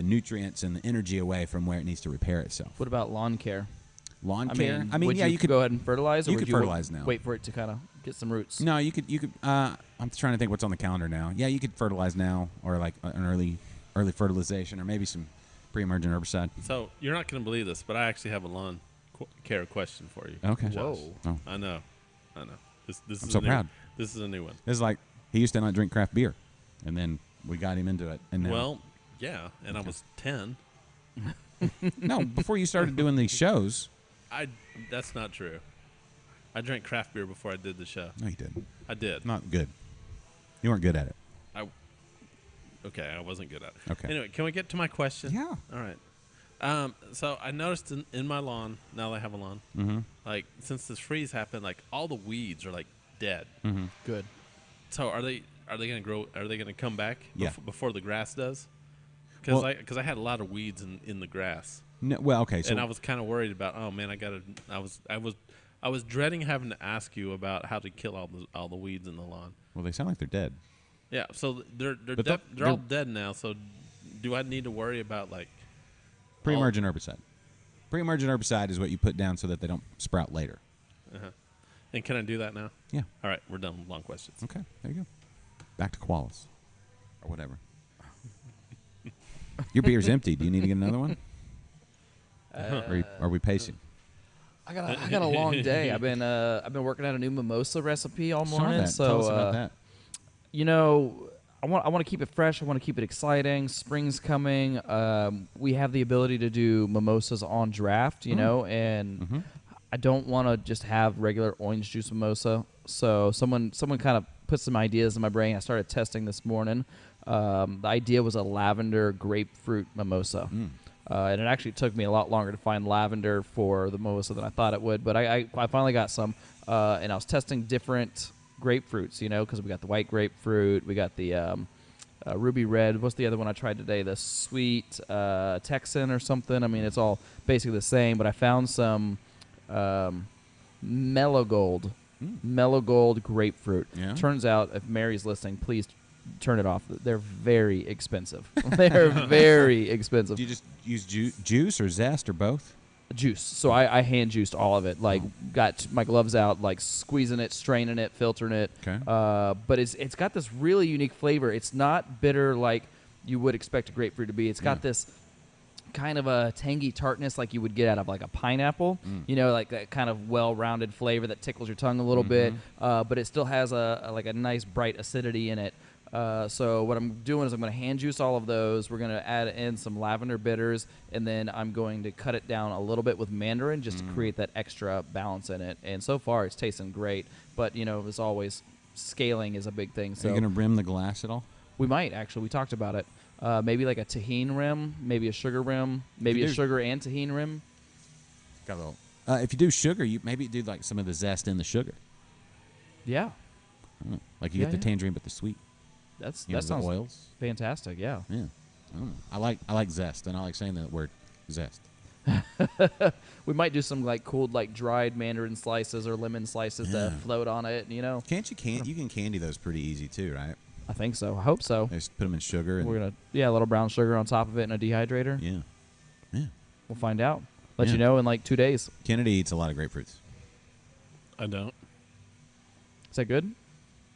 nutrients and the energy away from where it needs to repair itself. What about lawn care? Lawn care. Would Yeah, you could go ahead and fertilize. Or you would could you fertilize now. Wait for it to kind of get some roots. No, you could. I'm trying to think what's on the calendar now. Yeah, you could fertilize now, or like an early fertilization, or maybe some pre-emergent herbicide. So you're not going to believe this, but I actually have a lawn care question for you. Okay. Josh. Whoa. Oh. I know. This I'm is so a new, proud. This is a new one. This is like he used to not drink craft beer, and then we got him into it. And now, Well, yeah, and I was 10. no, before you started doing these shows, That's not true. I drank craft beer before I did the show. no, you didn't. I did. Not good. You weren't good at it. Okay, I wasn't good at it. Okay. Anyway, can we get to my question? Yeah. All right. So I noticed in my lawn, now that I have a lawn, like since this freeze happened, like all the weeds are like dead. Good. So are they going to grow? Are they going to come back Yeah. before the grass does? Because Well- I had a lot of weeds in the grass, No, well, okay. So and I was kind of worried about. Oh man, I was dreading having to ask you about how to kill all the weeds in the lawn. well, they sound like they're dead. Yeah, so they're But they're all dead now. So do I need to worry about like Pre-emergent herbicide. Pre-emergent herbicide is what you put down so that they don't sprout later. And can I do that now? Yeah. All right, we're done with long questions. Okay. There you go. Back to Qualis or whatever. Your beer's empty. Do you need to get another one? Are we pacing? I got a long day. I've been working out a new mimosa recipe all Saw morning. that. So Tell us about that. you know, I want to keep it fresh. I want to keep it exciting. Spring's coming. We have the ability to do mimosas on draft, you know, and I don't want to just have regular orange juice mimosa. So someone kind of put some ideas in my brain. I started testing this morning. The idea was a lavender grapefruit mimosa. And it actually took me a lot longer to find lavender for the mimosa than I thought it would. But I finally got some, and I was testing different grapefruits, you know, because we got the white grapefruit, we got the ruby red. What's the other one I tried today? The sweet Texan or something. I mean, it's all basically the same. But I found some mellow gold grapefruit. Yeah. Turns out, if Mary's listening, please turn it off. They're very expensive. They're very expensive. Do you just use juice or zest or both? Juice. So I hand juiced all of it. Like, got my gloves out, like squeezing it, straining it, filtering it. Okay. But it's got this really unique flavor. It's not bitter like you would expect a grapefruit to be. It's got this kind of a tangy tartness like you would get out of like a pineapple. You know, like that kind of well-rounded flavor that tickles your tongue a little bit. But it still has a nice bright acidity in it. So what I'm doing is I'm going to hand juice all of those. We're going to add in some lavender bitters, and then I'm going to cut it down a little bit with mandarin just to create that extra balance in it. And so far, it's tasting great. But, as always, scaling is a big thing. Are So you going to rim the glass at all? we might, actually. We talked about it. Maybe like a tahini rim, maybe a sugar rim, maybe a do- sugar and tahini rim. Got a little. If you do sugar, you maybe do like some of the zest in the sugar. Yeah, I don't know. Like you Yeah, get the yeah. tangerine, but the sweet. that You know, sounds the oils. fantastic. Yeah. Yeah. I don't know. I like zest, and I like saying that word zest. We might do some like cooled like dried mandarin slices or lemon slices Yeah. to float on it. Can't you can candy those pretty easy too, right? I think so. I hope so. Just put them in sugar. And, We're gonna a little brown sugar on top of it in a dehydrator. yeah. Yeah. We'll find out. Let Yeah. you know in like 2 days. Kennedy eats a lot of grapefruits. I don't. Is that good?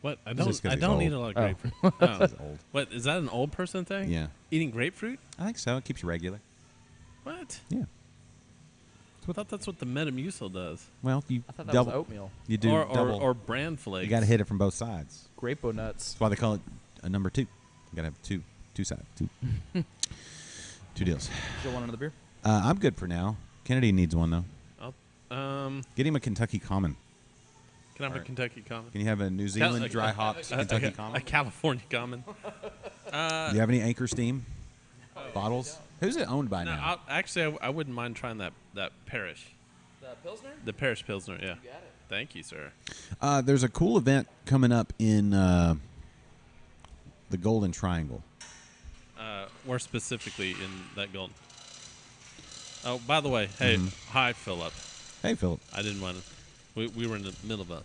What? I just 'cause don't. I he's don't old. eat a lot of Oh. grapefruit. Oh. He's old. What is that? An old person thing? Yeah. Eating grapefruit? I think so. It keeps you regular. What? Yeah. I thought that's what the Metamucil does. Well, you I thought that double. was oatmeal. You do or, double. or bran flakes. You got to hit it from both sides. Grape nuts. That's why they call it a number 2. You got to have two sides. Two deals. You want another beer? I'm good for now. Kennedy needs one though. Get him a Kentucky Common. Can I have a Alright. Kentucky Common? Can you have a New Zealand dry hops Kentucky a Common? California Common. Do you have any Anchor Steam bottles? Who's it owned by No, now? I wouldn't mind trying that Parish. The Pilsner? The Parish Pilsner, yeah. got it. Thank you, sir. There's a cool event coming up in the Golden Triangle. More specifically in that golden. Oh, by the way, hey, hi, Philip. Hey, Philip. I didn't want to. We were in the middle of a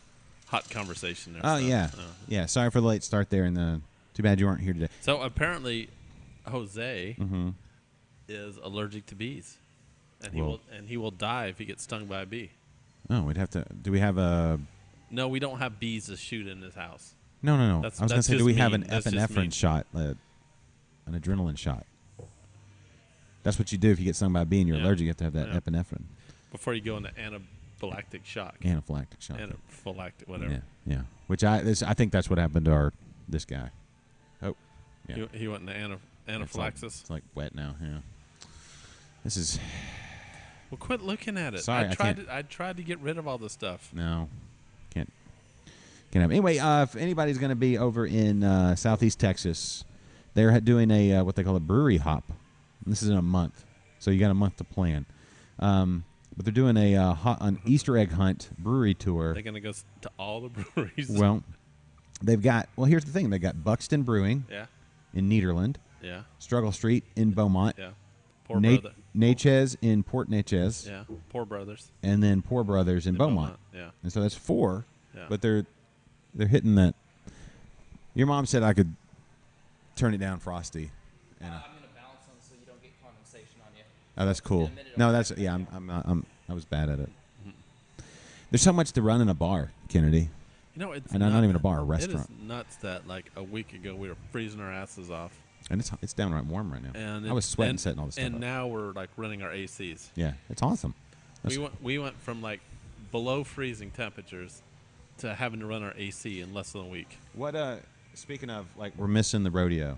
hot conversation there. Oh so, yeah, yeah. Sorry for the late start there, and too bad you weren't here today. So apparently, Jose Mm-hmm. is allergic to bees, and Whoa. he will die if he gets stung by a bee. Oh, we'd have to. Do we have a? No, we don't have bees to shoot in this house. No. I was That's going to say, do just we have an mean. That's just epinephrine mean. shot, an adrenaline shot? That's what you do if you get stung by a bee and you're Yeah. allergic. You have to have that Yeah. epinephrine, Before you go into anaphylactic shock. anaphylactic shot. Anaphylactic, whatever. Yeah, yeah. Which I think that's what happened to this guy. Oh, yeah. He went into anaphylaxis. It's like wet now. Yeah. This is Well, quit looking at it. Sorry, I can't. I tried to get rid of all this stuff. no, can't have. Anyway, if anybody's going to be over in Southeast Texas, they're doing a what they call a brewery hop. And this is in a month, so you got a month to plan. But they're doing an Easter egg hunt brewery tour. They're gonna go to all the breweries. Well, they've got. Well, here's the thing: they got Buxton Brewing yeah, in Nederland, yeah, Struggle Street in Beaumont, yeah. Poor brother. Natchez in Port Natchez, Yeah, Poor Brothers. and then Poor Brothers in Beaumont. Yeah, And so that's 4. yeah. But they're hitting that. Your mom said I could turn it down frosty. And, I'm gonna balance them so you don't get condensation on you. oh, that's cool. In a minute, No, I'll- that's yeah. I was bad at it. There's so much to run in a bar, Kennedy. You know, it's And not even a bar, a restaurant. It is nuts that like a week ago we were freezing our asses off, And it's downright warm right now. and I was sweating setting all this stuff And up. now we're like running our ACs. Yeah, it's awesome. We went from like below freezing temperatures to having to run our AC in less than a week. What speaking of, like, we're missing the rodeo.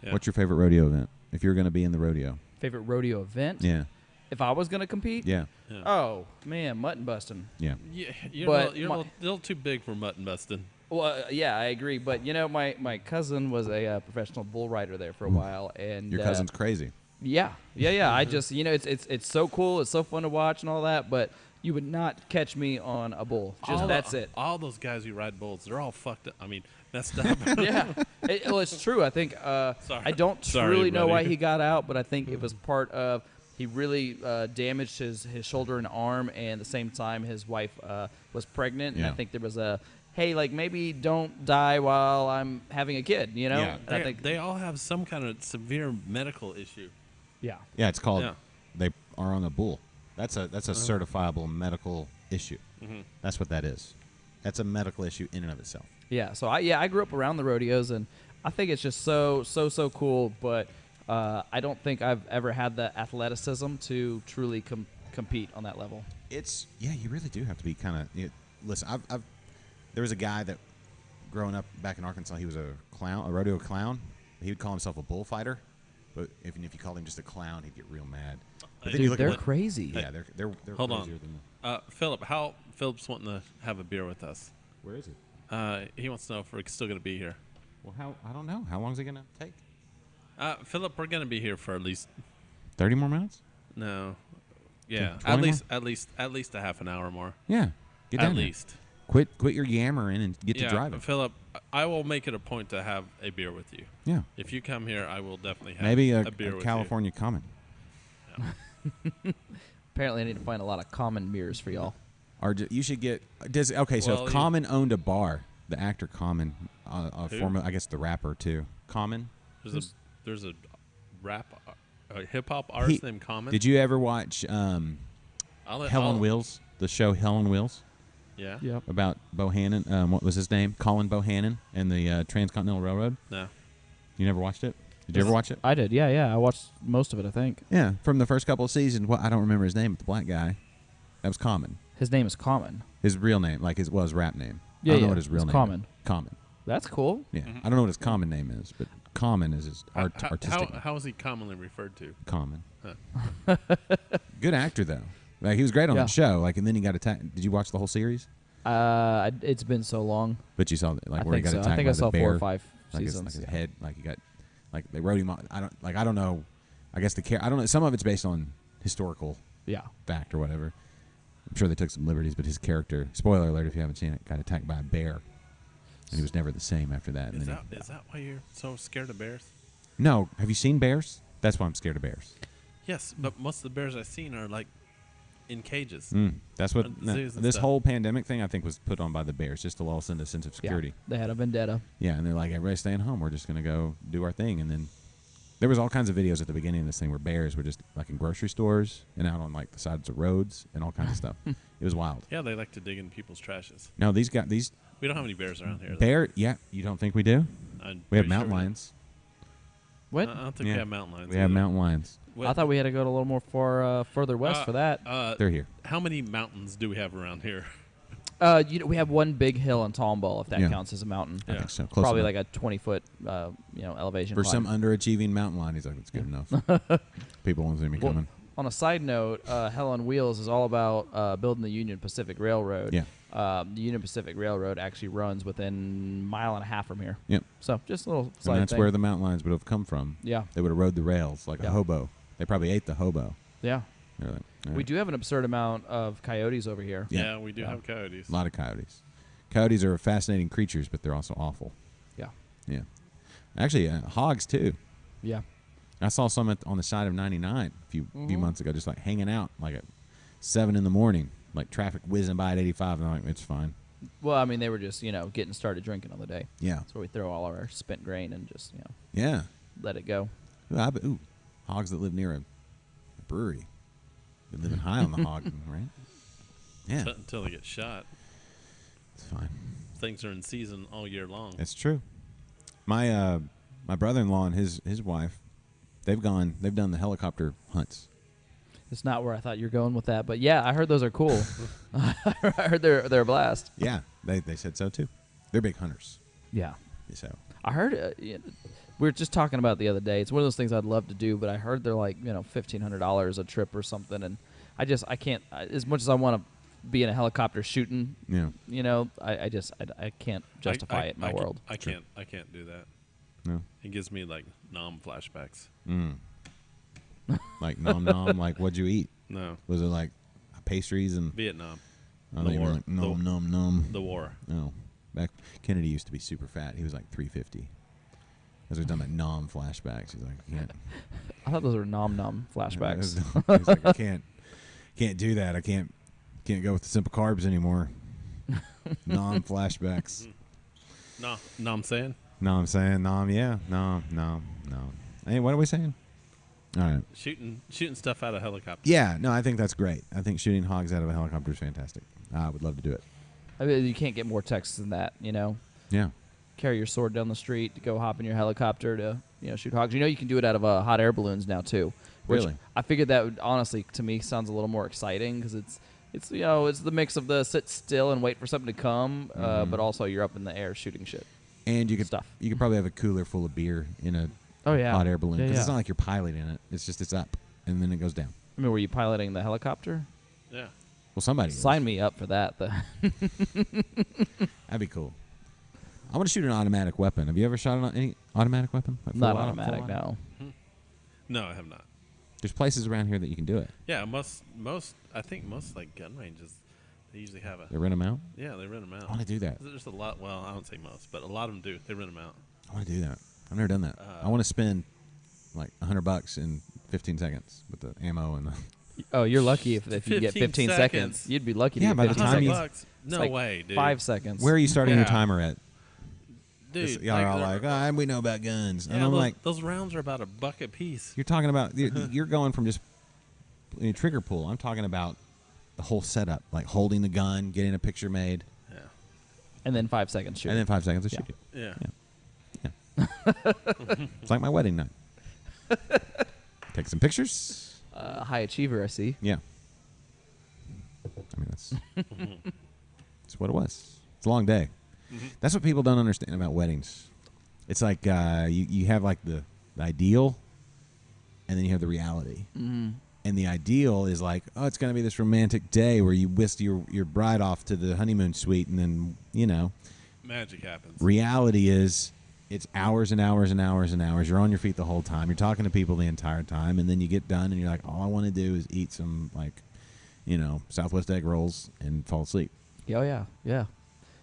Yeah. What's your favorite rodeo event? If you're going to be in the rodeo. Favorite rodeo event? Yeah. If I was gonna compete? Yeah. Yeah. Oh man, mutton busting. Yeah. Yeah, you're, But you're my- a little too big for mutton busting. Well, yeah, I agree. But my cousin was a professional bull rider there for a while, and Your cousin's crazy. Yeah. I just it's so cool. It's so fun to watch and all that. But you would not catch me on a bull. Just that's it. All those guys who ride bulls, they're all fucked up. I mean, messed up. Yeah. Well, it's true. I think I don't Sorry, really know why buddy. he got out, but I think it was part of he really damaged his shoulder and arm, and at the same time his wife was pregnant, and I Yeah. think there was a hey, like maybe don't die while I'm having a kid, you know? Yeah. I think they all have some kind of severe medical issue. yeah. Yeah, it's called Yeah. they are on a bull. That's a certifiable medical issue. That's what that is. That's a medical issue in and of itself. Yeah, so I grew up around the rodeos, and I think it's just so cool. But I don't think I've ever had the athleticism to truly compete on that level. It's you really do have to be kind of listen. There was a guy that growing up back in Arkansas, he was a clown, a rodeo clown. He would call himself a bullfighter, but if you called him just a clown, he'd get real mad. But then you Dude, look they're at crazy. Yeah, they're Hold crazier on. than Philip, Philip's wanting to have a beer with us. where is it? He wants to know if we're still going to be here. Well, I don't know. How long is it gonna take? Philip, we're going to be here for at least 30 more minutes? no, yeah, 20 at least a half an hour more. Yeah, get down At there. least. Quit your yammering and get to Yeah, driving. Philip, I will make it a point to have a beer with you. Yeah, If you come here, I will definitely have maybe a beer with California common. Apparently, I need to find a lot of common beers for y'all. Or you should get. So Well, if Common owned a bar, the actor Common, Who? former, I guess the rapper too. Common. you. There's a rap, a hip hop artist He- named Common. Did you ever watch I'll let- Hell on I'll- Wheels? The show Hell on Wheels Yeah. Yep. about Bohannon. What was his name? Colin Bohannon and the Transcontinental Railroad. No. You never watched it? Did you ever watch it? I did. Yeah. I watched most of it, I think. Yeah, from the first couple of seasons. Well, I don't remember his name, but the black guy. That was Common. His name is Common. His real name, like his rap name. Yeah, I don't know yeah, what his real it's name Common. is. Common. That's cool. Yeah. I don't know what his common name is, but Common is his artistic name. How is he commonly referred to? Common. Huh. Good actor though. Like he was great on Yeah. the show. Like and then he got attacked. Did you watch the whole series? It's been so long. But you saw like I where he think got so. attacked I think by I saw the 4 bear. or 5 Like his, seasons. like his head. Like he got like they wrote him on. I don't know. I guess I don't know. Some of it's based on historical Yeah. fact or whatever. I'm sure they took some liberties, but his character, spoiler alert if you haven't seen it, got attacked by a bear. And he was never the same after that. And Is then that why you're so scared of bears? No, have you seen bears? That's why I'm scared of bears. Yes, but most of the bears I've seen are like in cages. That's what zoos and this stuff. whole pandemic thing I think was put on by the bears just to lull us into a sense of security. Yeah. They had a vendetta. Yeah, and they're like, everybody's staying home. We're just going to go do our thing. And then there was all kinds of videos at the beginning of this thing where bears were just like in grocery stores and out on like the sides of roads and all kinds of stuff. It was wild. Yeah, they like to dig in people's trashes. No, these We don't have any bears around here. though. bear. Yeah, you don't think we do? I'm We have pretty mountain sure lions. What? I don't think Yeah. we have mountain lions. We have either. mountain lions. What- I thought we had to go a little more further west for that. They're here. How many mountains do we have around here? We have one big hill in Tomball, if that Yeah. counts as a mountain. I Yeah. think so. Close Probably enough. like a 20-foot, elevation. For some climb. underachieving mountain lion, he's like, it's good enough. People won't see me coming. On a side note, Hell on Wheels is all about building the Union Pacific Railroad. Yeah. The Union Pacific Railroad actually runs within a mile and a half from here. Yep. So just a little And side that's thing. where the mountain lions would have come from. Yeah. They would have rode the rails like a Yeah. hobo. They probably ate the hobo. Yeah. They're like, all We right. do have an absurd amount of coyotes over here. Yeah. Yeah, we do Yeah. have coyotes. A lot of coyotes. Coyotes are fascinating creatures, but they're also awful. Yeah. Yeah. Actually, hogs too. Yeah. I saw some on the side of 99 a few Mm-hmm. months ago, just like hanging out, like at 7 in the morning, like traffic whizzing by at 85, and I'm like, it's fine. Well, I mean, they were just, getting started drinking on the day. Yeah. That's where we throw all of our spent grain and just, Yeah. let it go. Ooh, hogs that live near a brewery. Been living high on the hog, right? Yeah, Until they get shot. it's fine. Things are in season all year long. It's true. My brother-in-law and his wife, they've done the helicopter hunts. It's not where I thought you were going with that, but yeah, I heard those are cool. I heard they're a blast. Yeah, they said so too. They're big hunters. Yeah. So I heard we were just talking about it the other day. It's one of those things I'd love to do, but I heard they're like $1,500 a trip or something, and I can't. As much as I want to be in a helicopter shooting, yeah, I can't justify it in my world. I can't do that. no, It gives me like nom flashbacks. like nom nom. Like what'd you eat? No, Was it like pastries and Vietnam, oh, the they were war. like nom nom nom? the war. No, back Kennedy used to be super fat. He was like 350. As we're talking about nom flashbacks, he's like, I can't. I thought those were nom nom flashbacks. He's like, I can't do that. I can't go with the simple carbs anymore. Nom flashbacks. No, I'm saying No, I'm saying nom. Yeah, no. Hey, what are we saying? All right. shooting stuff out of helicopters. Yeah, no, I think that's great. I think shooting hogs out of a helicopter is fantastic. I would love to do it. I mean, you can't get more Texas than that. Yeah. Carry your sword down the street, to go hop in your helicopter to shoot hogs. You can do it out of hot air balloons now too. Which Really? I figured that would honestly, to me, sounds a little more exciting because it's It's it's the mix of the sit still and wait for something to come, but also you're up in the air shooting shit. And you could Stuff. You could probably have a cooler full of beer in a Oh yeah, hot air balloon Yeah, because it's yeah. not like you're piloting it. It's up and then it goes down. I mean, were you piloting the helicopter? Yeah. Well, somebody is. Sign me up for that. That'd be cool. I want to shoot an automatic weapon. Have you ever shot any automatic weapon? Like Not full automatic, full no. No, I have not. There's places around here that you can do it. Yeah, I think most like gun ranges, they usually have a. They rent them out. Yeah, they rent them out. I want to do that. There's a lot. Well, I don't say most, but a lot of them do. They rent them out. I want to do that. I've never done that. I want to spend like $100 in 15 seconds with the ammo and the. Oh, you're lucky if you get 15 seconds. seconds. You'd be lucky to Yeah, get by the 15 time you- seconds. $100. No Like way, dude. 5 seconds. Where are you starting your Yeah. timer at? Dude, Y'all are all they're- like, we know about guns. yeah, and I'm those, like, those rounds are about $1 a piece. you're talking about, you're going from just trigger pull. I'm talking about the whole setup, like holding the gun, getting a picture made, Yeah. and then 5 seconds shooting. and then 5 seconds to Yeah. shoot it. Yeah. It's like my wedding night. Take some pictures. High achiever, I see. Yeah. I mean, that's what it was. It's a long day. That's what people don't understand about weddings. It's like you have like the ideal, and then you have the reality. Mm-hmm. And the ideal is like, oh, it's going to be this romantic day where you whisk your bride off to the honeymoon suite, and then Magic happens. reality is it's hours and hours and hours and hours. You're on your feet the whole time. You're talking to people the entire time, and then you get done, and you're like, all I want to do is eat some Southwest egg rolls and fall asleep. Oh yeah, yeah.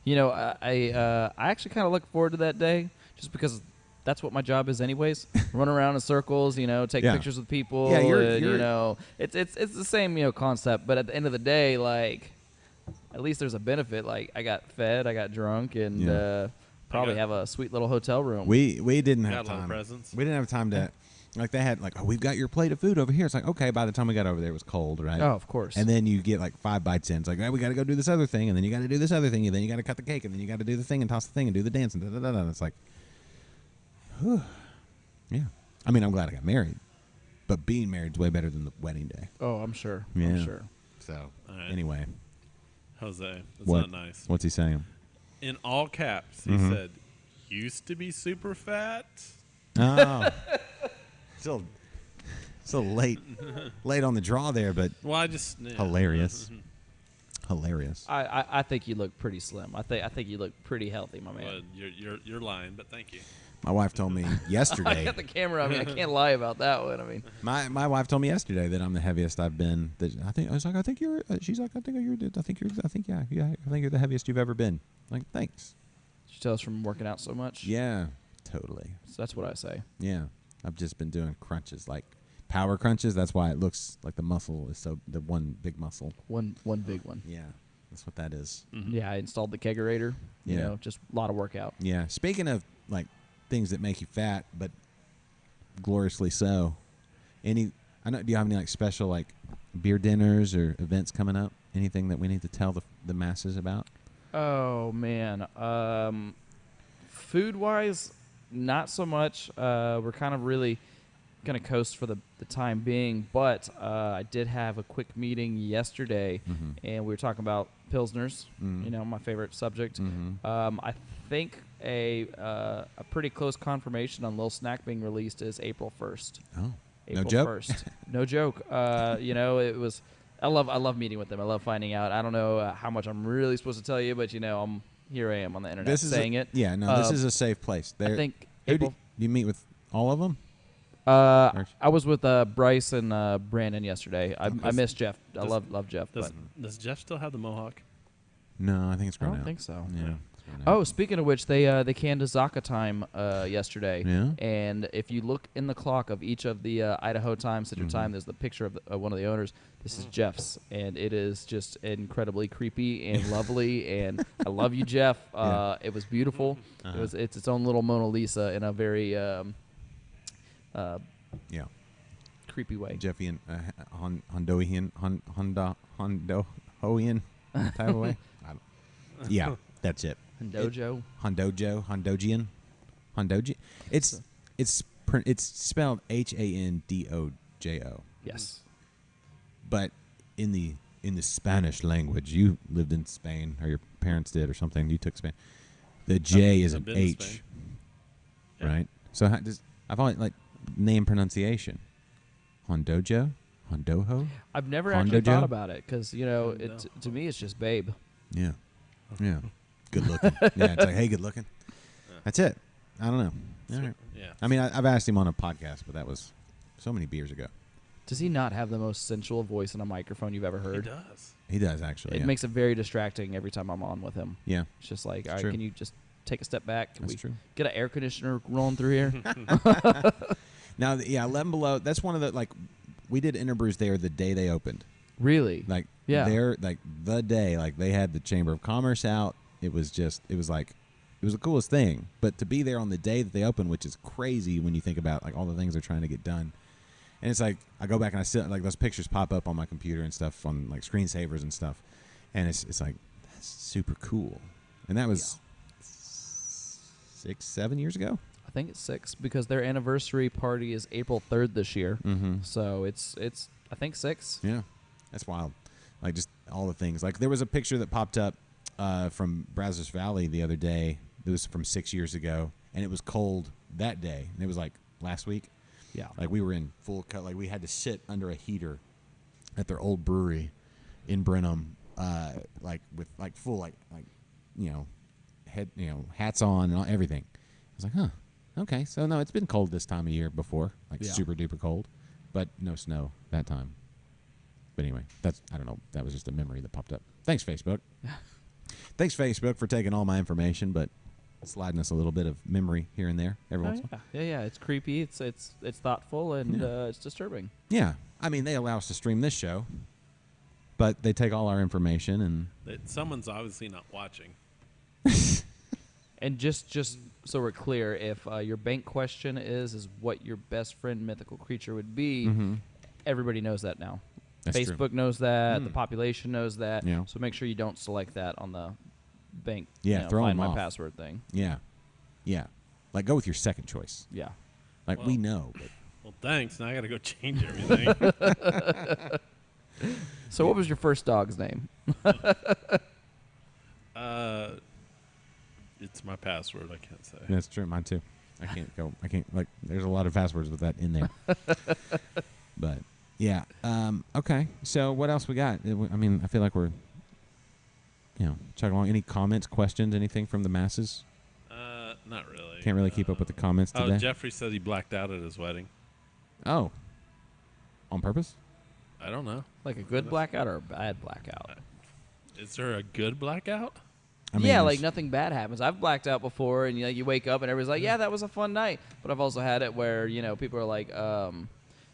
I actually kind of look forward to that day just because that's what my job is anyways. Run around in circles, take Yeah. pictures with people. Yeah, you're- it's the same concept, but at the end of the day, like at least there's a benefit. Like I got fed, I got drunk, and Yeah. probably I got- have a sweet little hotel room. We didn't Got have a lot of time. presents. We didn't have time to like they had like, oh, we've got your plate of food over here. It's like, okay, by the time we got over there it was cold, right? Oh, of course. And then you get like 5 bites in. It's like, we got to go do this other thing, and then you got to do this other thing, and then you got to cut the cake, and then you got to do the thing and toss the thing and do the dance and da da da da. It's like, whew. Yeah. I mean, I'm glad I got married, but being married is way better than the wedding day. Oh, I'm sure. Yeah. I'm sure. So All right. anyway, Jose, that's what? not nice. What's he saying? In all caps, he Mhm. said, "Used to be super fat." Oh, still late on the draw there, but Well, I just hilarious. Hilarious. I think you look pretty slim. I think you look pretty healthy, my man. Well, you're lying, but thank you. My wife told me I yesterday. got the camera. I mean, I can't lie about that one. I mean, My wife told me yesterday that I'm the heaviest I've been. I was like, I think you're. She's like, I think you're the heaviest you've ever been. Like, thanks. she tells from working out so much. Yeah, totally. So that's what I say. Yeah, I've just been doing crunches, like power crunches. That's why it looks like the muscle is the one big muscle. One big one. Yeah, that's what that is. Yeah, I installed the kegerator. Yeah. Just a lot of workout. Yeah. Speaking of like things that make you fat, but gloriously so. Do you have any like special like beer dinners or events coming up? Anything that we need to tell the masses about? Oh man, food wise, not so much. We're kind of really gonna coast for the time being, but I did have a quick meeting yesterday, and we were talking about pilsners. My favorite subject. I think a pretty close confirmation on Lil Snack being released is April 1st. Oh, April no joke. 1st. No joke. It was. I love meeting with them. I love finding out. I don't know how much I'm really supposed to tell you, but here I am on the internet saying it. Yeah, no, this is a safe place. I think Who April. do you meet with all of them? I was with Bryce and Brandon yesterday. I miss Jeff. I Does- love Jeff. Does, But does Jeff still have the mohawk? No, I think it's I grown don't out. think so. Yeah. it's grown out. Oh, speaking of which, they canned a Zaka time yesterday. Yeah? And if you look in the clock of each of the Idaho Time, Citrus Time, there's the picture of one of the owners. This is Jeff's, and it is just incredibly creepy and lovely. And I love you, Jeff. Yeah. It was beautiful. It's its own little Mona Lisa in a very Yeah. creepy way. Jeffian, Hondoian type of way. Yeah, that's it. Dojo. Hondojian. It's spelled HANDOJO, Yes. but in the in the Spanish language. You lived in Spain, or your parents did, or something. You took Spain. The J is I've an been to H, Spain. Yeah. right? So I've always like name pronunciation. Hondojo, Hondoho. I've never Hondo actually Joe? thought about it because to me it's just babe. Yeah, yeah. Good looking. Yeah, it's like, hey, good looking. That's it. I don't know. All right. Yeah. I mean, I've asked him on a podcast, but that was so many beers ago. Does he not have the most sensual voice on a microphone you've ever He heard? does. He does actually. It yeah. makes it very distracting every time I'm on with him. Yeah, It's just like, all right, true. can you just take a step back? Can that's we true. get an air conditioner rolling through here? Now, 11 Below. That's one of the we did Interbrews there the day they opened. Really? Like Yeah. they're the day they had the Chamber of Commerce out. It was the coolest thing. But to be there on the day that they opened, which is crazy when you think about all the things they're trying to get done. And it's like I go back and I see those pictures pop up on my computer and stuff on screensavers and stuff, and it's like that's super cool. And that was 6-7 years ago. I think it's 6 because their anniversary party is April 3rd this year. Mm-hmm. So it's I think 6. Yeah, that's wild. Just all the things. There was a picture that popped up from Brazos Valley the other day. It was from 6 years ago, and it was cold that day. And it was last week. Yeah. We were in full cut. We had to sit under a heater at their old brewery in Brenham, with full head hats on and everything. I was like, huh, okay. So no, it's been cold this time of year before, Yeah. super duper cold, but no snow that time. But anyway, I don't know. That was just a memory that popped up. Thanks, Facebook. Thanks, Facebook, for taking all my information, but sliding us a little bit of memory here and there every once in a while. Yeah. It's creepy. It's thoughtful and it's disturbing. Yeah. I mean, they allow us to stream this show, but they take all our information and Someone's obviously not watching. And just so we're clear, if your bank question is what your best friend mythical creature would be, everybody knows that now. That's Facebook true. knows that. The population knows that. Yeah. So make sure you don't select that on the bank. Yeah, throw find them my off. password thing. Yeah. Yeah. Go with your second choice. Yeah. We know. But Well, thanks. Now I got to go change everything. So what was your first dog's name? It's my password. I can't say. that's true. Mine too. I can't there's a lot of passwords with that in there. But yeah. Okay. So what else we got? I mean, I feel like we're chugging along. Any comments, questions, anything from the masses? Not really. Can't really keep up with the comments today. Jeffrey said he blacked out at his wedding. Oh. On purpose? I don't know. Like a good blackout or a bad blackout? Is there a good blackout? I mean, Yeah, there's- nothing bad happens. I've blacked out before, and you wake up and everybody's like, "Yeah, that was a fun night." But I've also had it where people are like,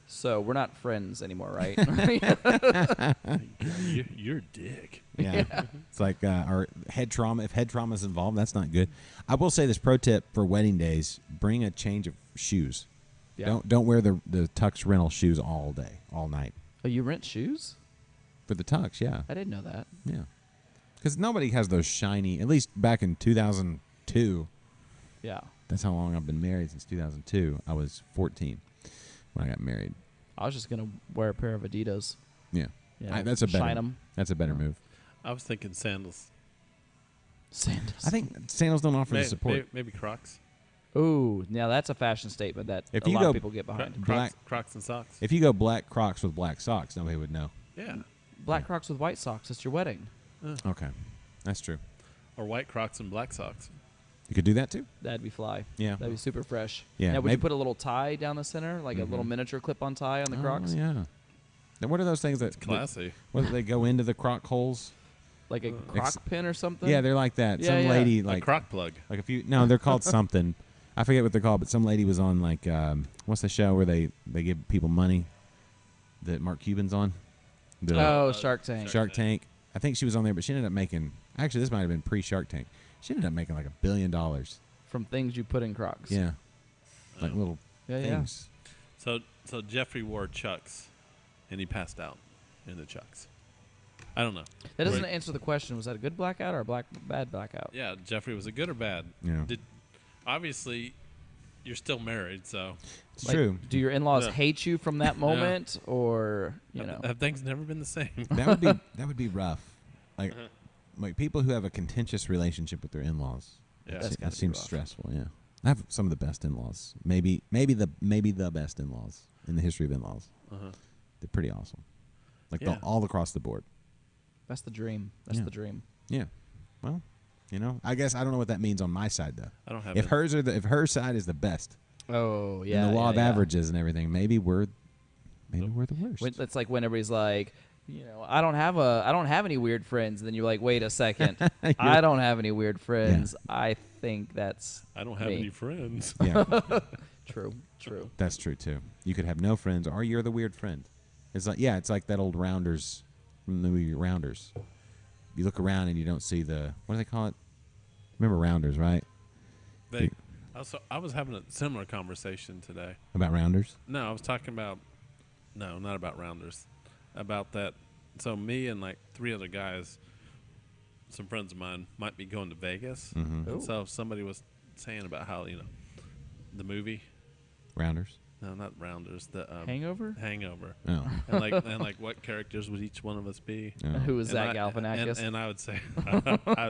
"So we're not friends anymore, right?" You're a dick. Yeah. It's like our head trauma. If head trauma is involved, that's not good. I will say this pro tip for wedding days: bring a change of shoes. Yeah. Don't wear the tux rental shoes all day, all night. Oh, you rent shoes? For the tux, yeah. I didn't know that. Yeah. Because nobody has those shiny, at least back in 2002. Yeah. That's how long I've been married, since 2002. I was 14 when I got married. I was just gonna wear a pair of Adidas. Yeah. Yeah, That's a better shine 'em. That's a better move. I was thinking sandals. Sandals. I think sandals don't offer the support. Maybe Crocs. Ooh, now that's a fashion statement that If a you lot go of people get behind. Crocs and socks. If you go black Crocs with black socks, nobody would know. Yeah. Black Crocs with white socks. It's your wedding. Okay. That's true. Or white Crocs and black socks. You could do that too? That'd be fly. Yeah. That'd be super fresh. Yeah, Now, would you maybe- put a little tie down the center, like a little miniature clip-on tie on the Crocs? Oh, yeah. Then what are those things that Classy. What, they go into the Croc holes? Like a Croc pin or something? Yeah, they're like that. Yeah, Some yeah. lady A like Croc plug. like a few. No, they're called something. I forget what they're called, but some lady was on what's the show where they give people money that Mark Cuban's on? The Oh, Shark Tank. Shark Tank. I think she was on there, but she ended up making. Actually, this might have been pre-Shark Tank. She ended up making like $1 billion. From things you put in Crocs. Yeah, like little Yeah, yeah. things. So Jeffrey wore Chucks, and he passed out in the Chucks. I don't know. That doesn't Right. answer the question. Was that a good blackout or a bad blackout? Yeah, Jeffrey, was it good or bad? Yeah. Obviously, you're still married, so It's Like, true. Do your in-laws Yeah. hate you from that moment, or have things never been the same? That would be rough. Like Uh-huh. like people who have a contentious relationship with their in-laws. Yeah. That's That gotta be seems rough. stressful. Yeah, I have some of the best in-laws. Maybe the best in-laws in the history of in-laws. Uh-huh. They're pretty awesome. Like Yeah. all across the board. that's the dream. That's Yeah. the dream. Yeah. Well, I guess I don't know what that means on my side though. I don't have If it. if her side is the best, Oh yeah. in the law yeah, of yeah. averages and everything, maybe we're the worst. When, it's like when everybody's like, I don't have any weird friends. And then you're like, wait a second, I don't have any weird friends. I think that's I don't have me. any friends. Yeah, True. that's true too. You could have no friends, or you're the weird friend. It's like that old Rounders from the movie Rounders. You look around and you don't see the what do they call it? Remember Rounders, right? I was having a similar conversation today. About Rounders. No, I was talking about not about Rounders, about that. So me and like 3 other guys, some friends of mine, might be going to Vegas. Mm-hmm. And so somebody was saying about how the movie. Rounders. No, not Rounders. The Hangover? Hangover. Oh. and like what characters would each one of us be? Oh. Who is And Zach I- Galifianakis? And I would say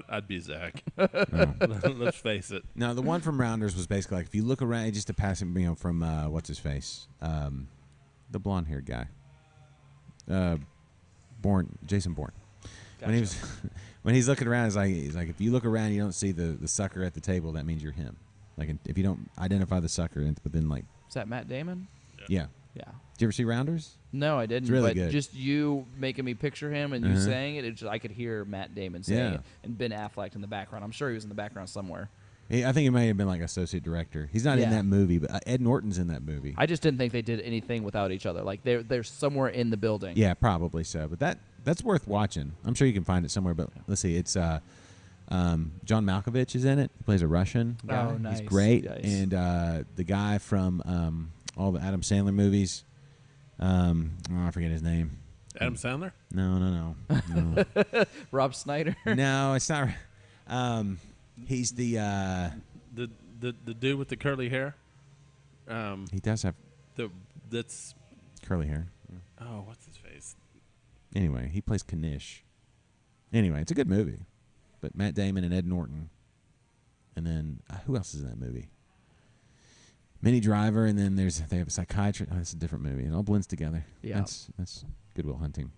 I'd be Zach. Oh. Let's face it. No, the one from Rounders was basically like if you look around, just a passing, from what's his face, the blonde-haired guy, Jason Bourne. When he was, when he's looking around, he's like if you look around, you don't see the sucker at the table, that means you're him. Like if you don't identify the sucker, but then like Is that Matt Damon? yeah. Yeah. Did you ever see Rounders? No, I didn't. It's really but good. just you making me picture him and you Uh-huh. saying it, I could hear Matt Damon saying Yeah. it and Ben Affleck in the background. I'm sure he was in the background somewhere. I think he may have been like associate director. He's not in Yeah. that movie, but Ed Norton's in that movie. I just didn't think they did anything without each other. Like they're somewhere in the building. Yeah, probably so. But that's worth watching. I'm sure you can find it somewhere. But let's see, it's John Malkovich is in it. He plays a Russian guy. Oh, nice. He's great. Nice. And the guy from all the Adam Sandler movies. I forget his name. Adam Sandler. No. Rob Snyder. No, it's not. He's the. The dude with the curly hair. He does have That's curly hair. what's his face? Anyway, he plays Kanish. Anyway, it's a good movie. But Matt Damon and Ed Norton. And then, who else is in that movie? Minnie Driver, and then they have a psychiatrist. Oh, that's a different movie. It all blends together. Yeah. That's Good Will Hunting.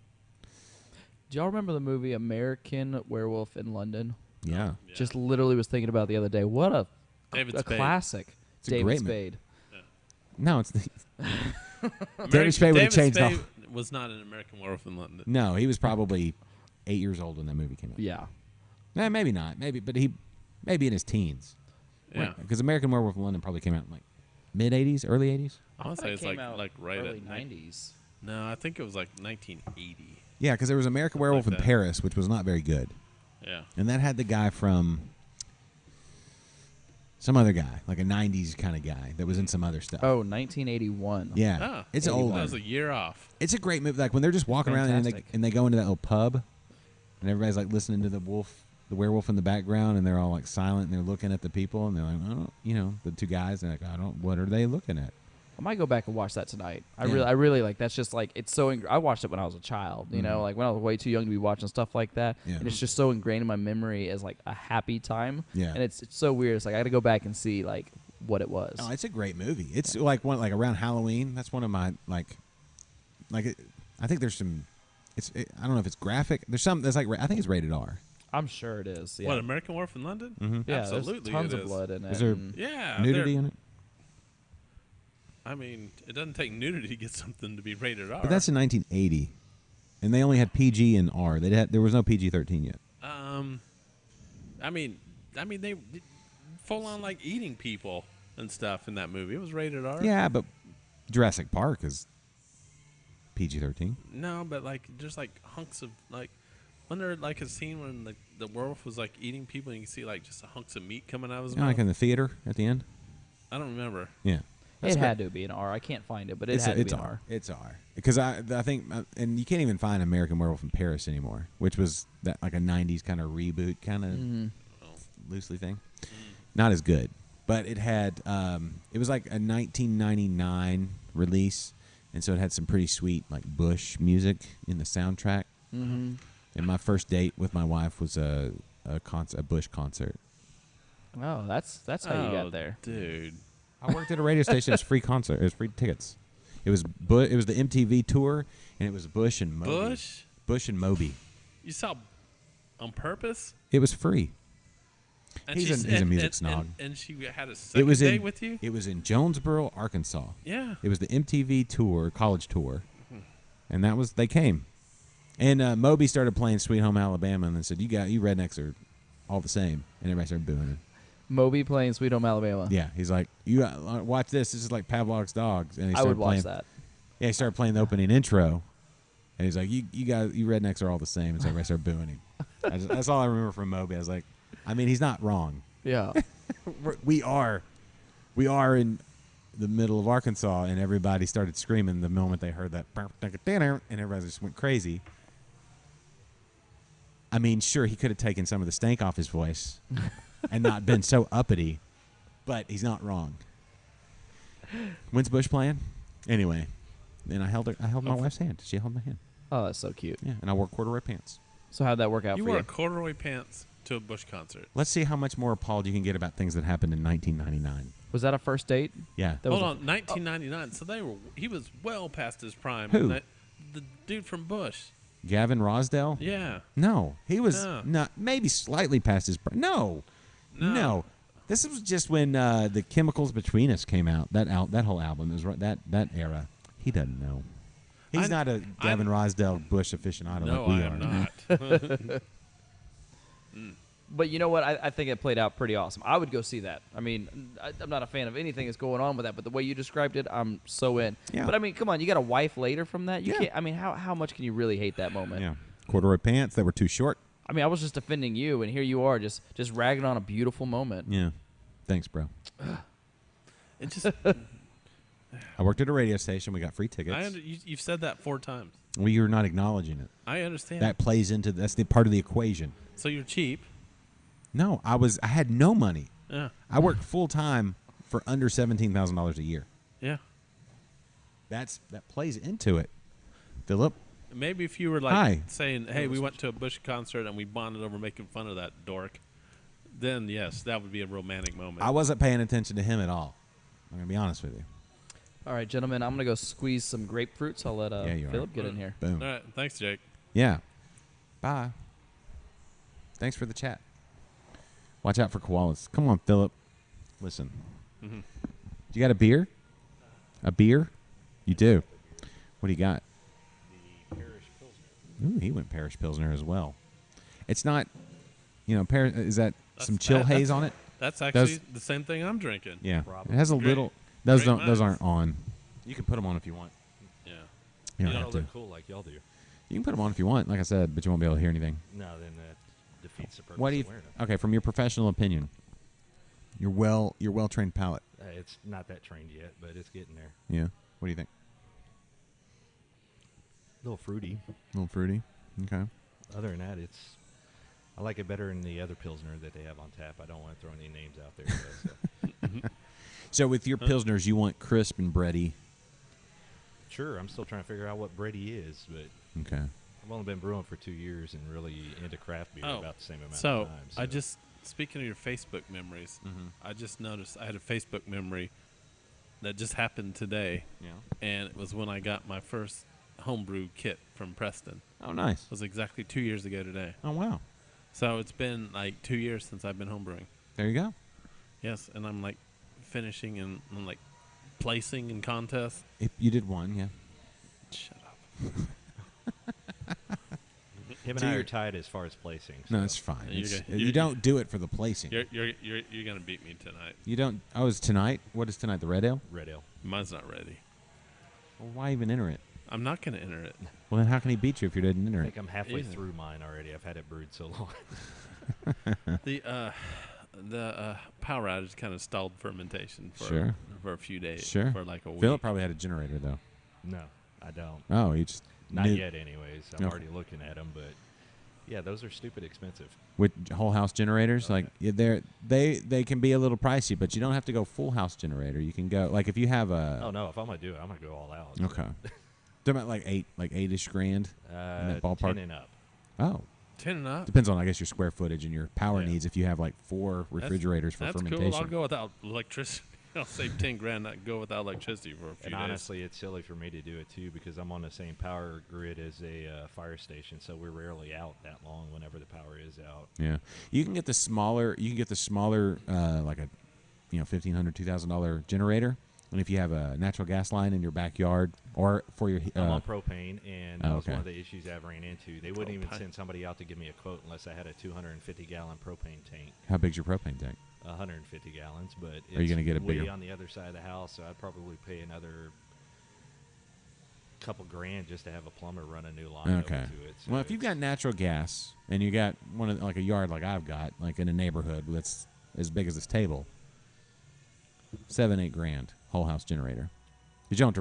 Do y'all remember the movie American Werewolf in London? Yeah. Yeah. Just literally was thinking about it the other day. What a David Spade. classic. It's a David great Spade. No, it's the. David Spade would've changed the Spade was not an American Werewolf in London. No, he was probably 8 years old when that movie came out. Yeah. Maybe not. But he maybe in his teens. Yeah. Because American Werewolf in London probably came out in like mid 80s, early 80s. I want to say it's like right early at 90s. No, I think it was like 1980. Yeah, because there was American Werewolf like in that. Paris, which was not very good. Yeah. And that had the guy from some other guy, like a 90s kind of guy that was in some other stuff. Oh, 1981. Yeah. Ah, It's an old That one. was a year off. It's a great movie. Like when they're just walking around Fantastic. and they go into that little pub and everybody's like listening to the werewolf in the background and they're all like silent and they're looking at the people and they're like, oh, the two guys, they're like, what are they looking at? I might go back and watch that tonight. I Yeah. really like. That's just like it's so. I watched it when I was a child. You know, like when I was way too young to be watching stuff like that. Yeah. And it's just so ingrained in my memory as like a happy time. Yeah. And it's so weird. It's like I got to go back and see like what it was. Oh, it's a great movie. It's like around Halloween. That's one of my I think there's some. I don't know if it's graphic. There's some that's like I think it's rated R. I'm sure it is. Yeah. What, American Werewolf in London? Mm-hmm. Yeah, Absolutely, There's tons it of is. blood in it. Is there- and- Yeah. Nudity in it. I mean, it doesn't take nudity to get something to be rated R. But that's in 1980, and they only had PG and R. There was no PG-13 yet. I mean, they full on like eating people and stuff in that movie. It was rated R. Yeah, but Jurassic Park is PG-13. No, but like just like hunks of like when there like a scene when the werewolf was like eating people and you can see like just hunks of meat coming out of his mouth. Like in the theater at the end. I don't remember. Yeah. It had to be an R. I can't find it, but it had to be an R. It's R. Because I think, and you can't even find American Werewolf in Paris anymore, which was that like a 90s kind of reboot kind of loosely thing. Not as good. but it had it was like a 1999 release, and so it had some pretty sweet like Bush music in the soundtrack. Mm-hmm. And my first date with my wife was a Bush concert. Oh, that's how you got there. dude. I worked at a radio station. It was free concert. It was free tickets. It was it was the MTV tour, and it was Bush and Moby. Bush and Moby. You saw on purpose? It was free. And He's a music snog. And she had a second date with you? It was in Jonesboro, Arkansas. Yeah. It was the MTV tour, college tour, and they came. And Moby started playing Sweet Home Alabama, and then said, "You rednecks are all the same," and everybody started booing him. Moby playing Sweet Home Alabama. Yeah, he's like, "You watch this. This is like Pavlov's dogs." And he I started would watch playing, that. Yeah, he started playing the opening intro, and he's like, "You rednecks are all the same," and so everybody started booing him. That's all I remember from Moby. I was like, I mean, he's not wrong. Yeah. We are in the middle of Arkansas, and everybody started screaming the moment they heard that, and everybody just went crazy. I mean, sure, he could have taken some of the stank off his voice and not been so uppity, but he's not wrong. When's Bush playing? Anyway, then I held my wife's hand. She held my hand. Oh, that's so cute. Yeah, and I wore corduroy pants. So how'd that work out You for wore you? corduroy pants to a Bush concert. Let's see how much more appalled you can get about things that happened in 1999. Was that a first date? Yeah. That was Hold on, 1999. So he was well past his prime. Who? The dude from Bush. Gavin Rosdale? Yeah. No, he was No. not maybe slightly past his prime. No. This was just when the Chemicals Between Us came out. That whole album is right. That era. He doesn't know. He's not a Gavin Rosdale Bush aficionado No, like we I are. am not. But you know what? I think it played out pretty awesome. I would go see that. I mean, I'm not a fan of anything that's going on with that, but the way you described it, I'm so in. Yeah. But I mean, come on, you got a wife later from that. You Yeah. can't. I mean, how much can you really hate that moment? Yeah. Corduroy pants that were too short. I mean, I was just defending you, and here you are, just ragging on a beautiful moment. Yeah. Thanks, bro. It just. I worked at a radio station. We got free tickets. You've said that 4 times. Well, you're not acknowledging it. I understand. That plays into that's the part of the equation. So you're cheap. No, I had no money. Yeah. I worked full time for under $17,000 a year. Yeah. That plays into it. Philip, Maybe if you were like Hi. saying, "Hey, we went to a Bush concert and we bonded over making fun of that dork," then yes, that would be a romantic moment. I wasn't paying attention to him at all. I'm gonna be honest with you. All right, gentlemen, I'm gonna go squeeze some grapefruits. I'll let Yeah, you are. Philip get in here. Boom. All right, thanks, Jake. Yeah. Bye. Thanks for the chat. Watch out for koalas. Come on, Philip. Listen. Mm-hmm. You got a beer? A beer? You do. What do you got? The Parish Pilsner. Ooh, he went Parish Pilsner as well. It's not, is that That's some chill bad. haze That's- on it? That's actually the same thing I'm drinking. Yeah. Probably. It has a Great. little. Those Great those minds. aren't on. You can put them on if you want. Yeah. You don't I have don't to. look cool like y'all do. You can put them on if you want, like I said, but you won't be able to hear anything. No, then that defeats the purpose What do you? of wearing them. Okay, from your professional opinion, your well trained palate. It's not that trained yet, but it's getting there. Yeah. What do you think? A little fruity. A little fruity. Okay. Other than that, I like it better than the other Pilsner that they have on tap. I don't want to throw any names out there. So. So with your pilsners, you want crisp and bready. Sure, I'm still trying to figure out what bready is, but Okay. I've only been brewing for 2 years and really into craft beer Oh, about the same amount So of time. I just speaking of your Facebook memories, I just noticed I had a Facebook memory that just happened today, Yeah. and it was when I got my first homebrew kit from Preston. Oh, nice. It was exactly 2 years ago today. Oh, wow. So it's been like 2 years since I've been homebrewing. There you go. Yes, and I'm like finishing and I'm like placing in contests. If you did one, yeah. Shut up. him and so I are you're- tied as far as placing. No, so. it's fine. You're It's- gonna- you you're- don't do it for the placing. You're gonna beat me tonight. You don't. Oh, it's tonight? What is tonight? The red ale? Red ale. Mine's not ready. Well, why even enter it? I'm not gonna enter it. Well, then how can he beat you if you didn't enter I it? think I'm halfway Easy. through mine already. I've had it brewed so long. The power outage kind of stalled fermentation for Sure. for a few days. Sure. For like a week. Philip probably had a generator, though. No, I don't. Oh, you just Not knew- yet, anyways. I'm Okay. already looking at them, but Yeah, those are stupid expensive. with whole house generators. Like they can be a little pricey, but you don't have to go full house generator. You can go like if you have a. Oh no, if I'm gonna do it, I'm gonna go all out. Okay. They're about like 8-ish grand in that ballpark. 10 and up. Oh, 10 and up. depends on I guess your square footage and your power Yeah. needs. If you have like 4 refrigerators for That's fermentation. cool. I'll go without electricity. I'll save 10 grand. Not go without electricity for a few And days. honestly, it's silly for me to do it too because I'm on the same power grid as a fire station, so we're rarely out that long whenever the power is out. Yeah, you can get the smaller. You can get the smaller, like a, $1,500, $2,000 generator. And if you have a natural gas line in your backyard or for your, I'm on propane, and that was okay. one of the issues I ran into. They wouldn't even send somebody out to give me a quote unless I had a 250-gallon propane tank. how big's your propane tank? 150 gallons, but it's Are you gonna get a way bigger- on the other side of the house, so I'd probably pay another couple grand just to have a plumber run a new line Okay. over to it. So Well, if you've got natural gas and you got one of like a yard like I've got, like in a neighborhood that's as big as this table, 7-8 grand whole house generator. You don't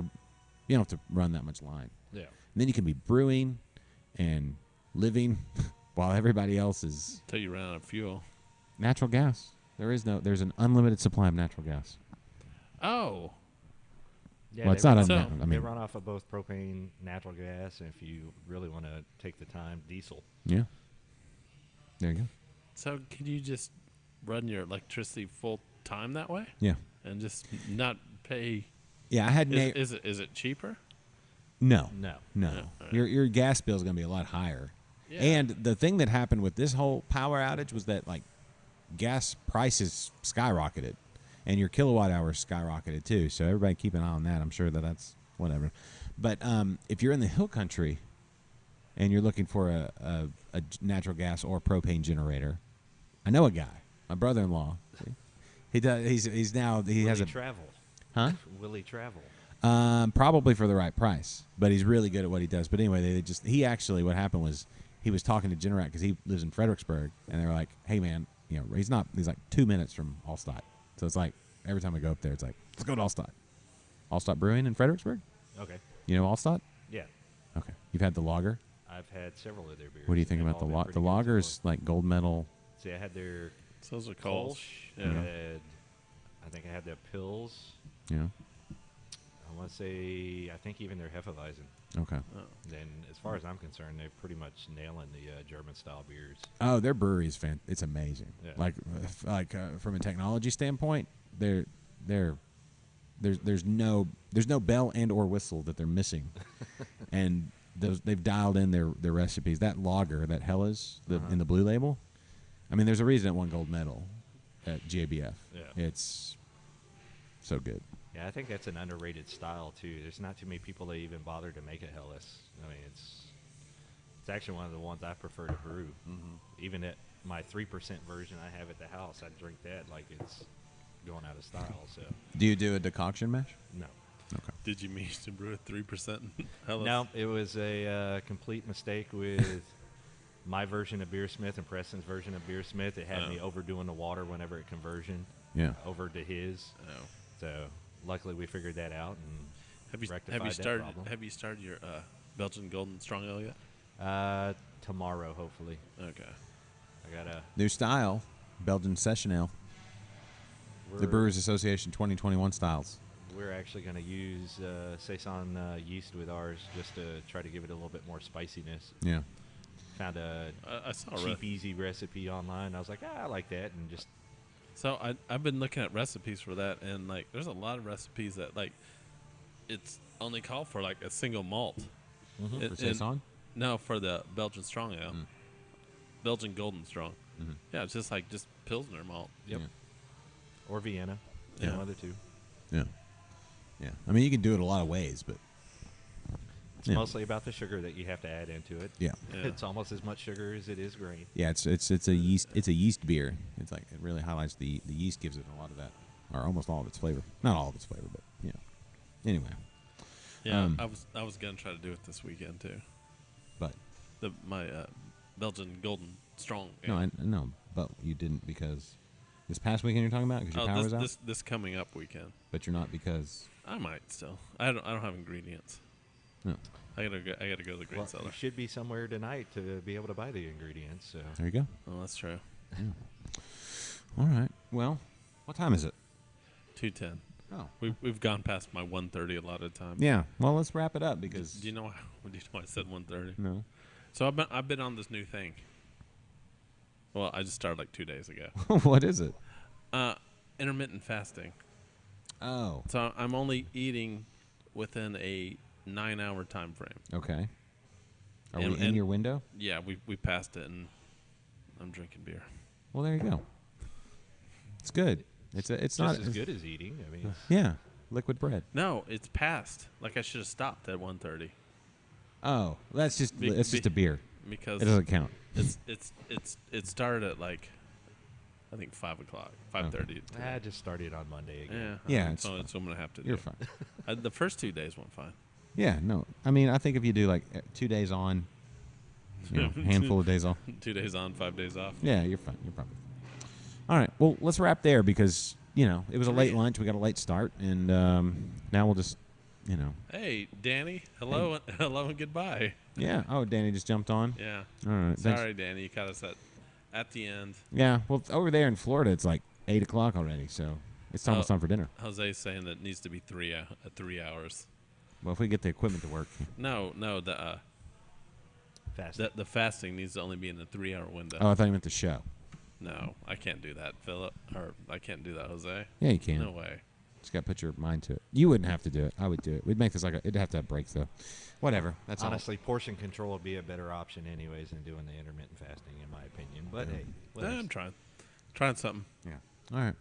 have to run that much line. yeah, And then you can be brewing and living while everybody else is Until you run out of fuel. natural gas. There's an unlimited supply of natural gas. Oh. yeah. Well, it's they not run So- off- I they mean, run off of both propane, natural gas, and if you really want to take the time, diesel. yeah. There you go. So can you just run your electricity full time that way Yeah. and just not pay? Yeah, I had Is it cheaper? no. No. No. Yeah, alright. Your gas bill is going to be a lot higher. Yeah. And the thing that happened with this whole power outage was that like gas prices skyrocketed and your kilowatt hours skyrocketed too. So everybody keep an eye on that. I'm sure that's whatever. But if you're in the hill country and you're looking for a natural gas or propane generator, I know a guy, my brother-in-law. He does. He Will has he a travel? huh? Will he travel? Probably for the right price, but he's really good at what he does. But anyway, what happened was he was talking to Generac because he lives in Fredericksburg, and they were like, "Hey man, he's like 2 minutes from Allstott, so it's like every time we go up there, it's like let's go to Allstott Brewing in Fredericksburg. Okay. You know Allstott? Yeah. Okay, you've had the lager. I've had several of their beers. What do you think and about they've all been the pretty good lager? so Is like gold medal. far. See, I had their So those are called. Kolsch. Yeah. I think I had their Pils. Yeah. I want to say, I think even their Hefeweizen. Okay. Then, as far as I'm concerned, they're pretty much nailing the German-style beers. Oh, their brewery is it's amazing. Yeah. Like from a technology standpoint, there's no bell and or whistle that they're missing, and they've dialed in their recipes. That lager, that Hellas, in the blue label. I mean, there's a reason it won gold medal at GABF. Yeah. It's so good. Yeah, I think that's an underrated style too. There's not too many people that even bother to make a Helles. I mean, it's actually one of the ones I prefer to brew. Even at my 3% version I have at the house, I drink that like it's going out of style. So Do you do a decoction mash? no, Okay. Did you mean to brew at 3%? no, it was a complete mistake with my version of Beersmith and Preston's version of Beersmith. It had me overdoing the water whenever it conversion Yeah. over to his. Oh. So luckily we figured that out and rectified that problem. Have you started your Belgian Golden Strong Ale yet? Tomorrow, hopefully. Okay. I gotta. New style, Belgian Session Ale. The Brewers Association 2021 styles. We're actually going to use Saison yeast with ours just to try to give it a little bit more spiciness. Yeah. Found a I saw a cheap, easy recipe online. I was like, I like that, and just So I've been looking at recipes for that, and like there's a lot of recipes that like it's only called for like a single malt. For Saison? No, for the Belgian Strong Ale, Belgian Golden Strong. Yeah, it's just Pilsner malt. yep. Yeah. Or Vienna, Yeah. one of the two. Yeah. Yeah. I mean, you can do it a lot of ways, but It's Yeah. mostly about the sugar that you have to add into it. yeah. Yeah. It's almost as much sugar as it is grain. Yeah, it's a yeast beer. It's like it really highlights the yeast, gives it a lot of that, or almost all of its flavor. Not all of its flavor, but anyway. Yeah, I was gonna try to do it this weekend too. But My Belgian Golden Strong. no, no, but you didn't because this past weekend you're talking about because your power was out. This coming up weekend. But you're not because I might still. I don't have ingredients. I gotta go to the grain Well, cellar. you should be somewhere tonight to be able to buy the ingredients. So There you go. Oh, that's true. All right. Well, what time is it? 2:10. Oh. We've gone past my 1:30 a lot of times. Yeah. Well, let's wrap it up because. Do you know why I said 1:30? No. So I've been on this new thing. Well, I just started like 2 days ago. What is it? Intermittent fasting. Oh. So I'm only eating within a 9-hour time frame. Okay. Are we in And- your window? Yeah, we passed it, and I'm drinking beer. Well, there you go. It's good. It's just not as good as eating. I mean, Yeah, liquid bread. No, it's past. Like I should have stopped at 1:30 Oh, that's just Be- it's just be- a beer. because It doesn't count. it started at like I think 5 o'clock, 5:30. I just started on Monday again. Yeah, Yeah, So I'm gonna have to. You're do. fine. The first 2 days went fine. Yeah, no. I mean, I think if you do like 2 days on, handful of days off. 2 days on, 5 days off. Yeah, you're fine. You're probably fine. All right. Well, let's wrap there because it was a late lunch. We got a late start, and now we'll just, Hey, Danny. Hello, hello, and goodbye. Yeah. Oh, Danny just jumped on. Yeah. All right. Thanks. Sorry, Danny. You caught us at the end. Yeah. Well, over there in Florida, it's like 8 o'clock already, so it's almost time for dinner. Jose's saying that it needs to be 3 hours. Well, if we get the equipment to work. No, the Fast. the fasting needs to only be in a 3-hour window. Oh, I thought you meant the show. No, I can't do that, Philip. Or I can't do that, Jose. Yeah, you can. No way. Just got to put your mind to it. You wouldn't have to do it. I would do it. We'd make this it'd have to have breaks, though. Whatever. That's Honestly, portion control would be a better option anyways than doing the intermittent fasting, in my opinion. But hey, I'm trying something. all. Yeah. All right.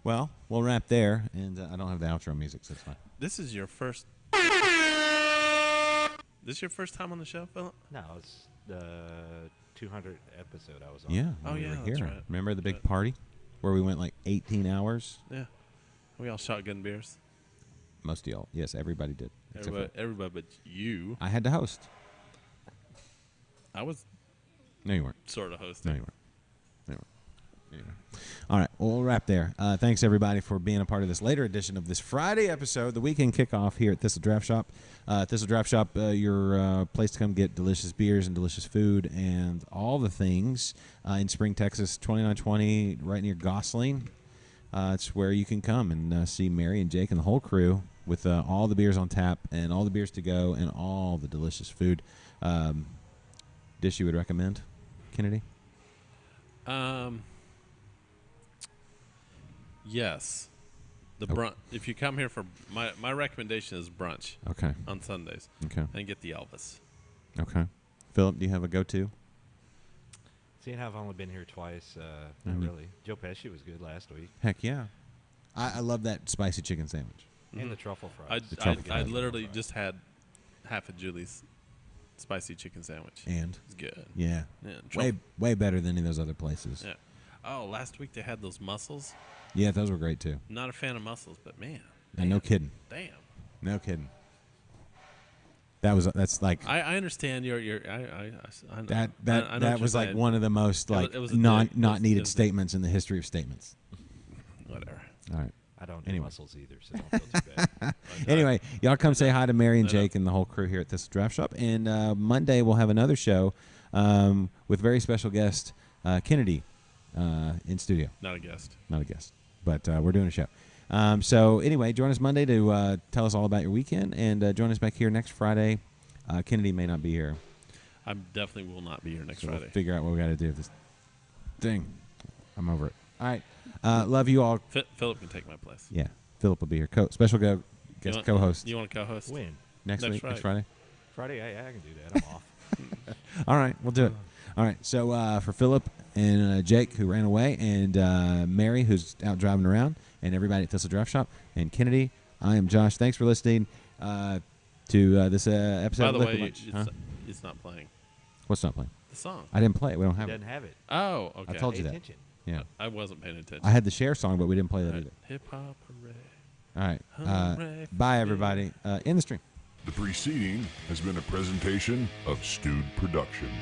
Well, we'll wrap there, and I don't have the outro music, so it's fine. This is your first. This your first time on the show, Philip? no, it's the 200th episode I was on. Yeah. Oh, when we yeah, were that's here. right. Remember the big Right. party where we went like 18 hours? Yeah. We all shotgun beers. Most of y'all. Yes, everybody did. Except for- Everybody but you. I had to host. I was No, you weren't. sort of hosting. No, you weren't. No, you weren't. Anyway. All right. Well, we'll wrap there. Thanks, everybody, for being a part of this later edition of this Friday episode, the weekend kickoff here at Thistle Draft Shop. Thistle Draft Shop, your place to come get delicious beers and delicious food and all the things in Spring, Texas, 2920, right near Gosling. It's where you can come and see Mary and Jake and the whole crew with all the beers on tap and all the beers to go and all the delicious food. Dish you would recommend, Kennedy? Yes. The brunch. If you come here for my recommendation is brunch Okay. on Sundays. Okay. And get the Elvis. Okay. Philip, do you have a go-to? Seeing how I've only been here twice, Mhm. not really. Joe Pesci was good last week. Heck yeah. I love that spicy chicken sandwich. And the truffle fries. I literally just had half of Julie's spicy chicken sandwich. And It's good. yeah, Yeah. way better than any of those other places. Yeah. Oh, last week they had those mussels. Yeah, those were great too. Not a fan of mussels, but man. And no kidding. Damn. No kidding. That's like I understand your I know. that I know what that you're was like saying. one of the most It was- like it was a not dig. not It needed was a dig. statements in the history of statements. Whatever. All right. I don't do Anyway. mussels either, so don't feel too bad. Anyway, y'all come say hi to Mary and No, no. Jake and the whole crew here at Thistle Draft Shop. And Monday we'll have another show with very special guest Kennedy in studio. Not a guest. Not a guest, but we're doing a show. So anyway, join us Monday to tell us all about your weekend, and join us back here next Friday. Kennedy may not be here, I definitely will not be here next so Friday. we'll figure out what we got to do with this thing. I'm over it. All right, love you all. Philip can take my place. Yeah, Philip will be here. Special guest You want- co-host You want to co-host? When? next week, next Friday. Friday, I can do that. I'm off. All right, we'll do it. All right, so for Philip and Jake, who ran away, and Mary, who's out driving around, and everybody at Thistle Draft Shop, and Kennedy, I am Josh. Thanks for listening to this episode By of the Liquid way, Lunch. Huh? it's not playing What's not playing? the song. I didn't play it. We don't He have it. doesn't have it. Oh, okay. I told you Pay that. attention. Yeah, I wasn't paying attention. I had the share song, but we didn't play that either. Hip hop hooray. All right, Hooray for bye me. everybody. In the stream. The preceding has been a presentation of Stewed Productions.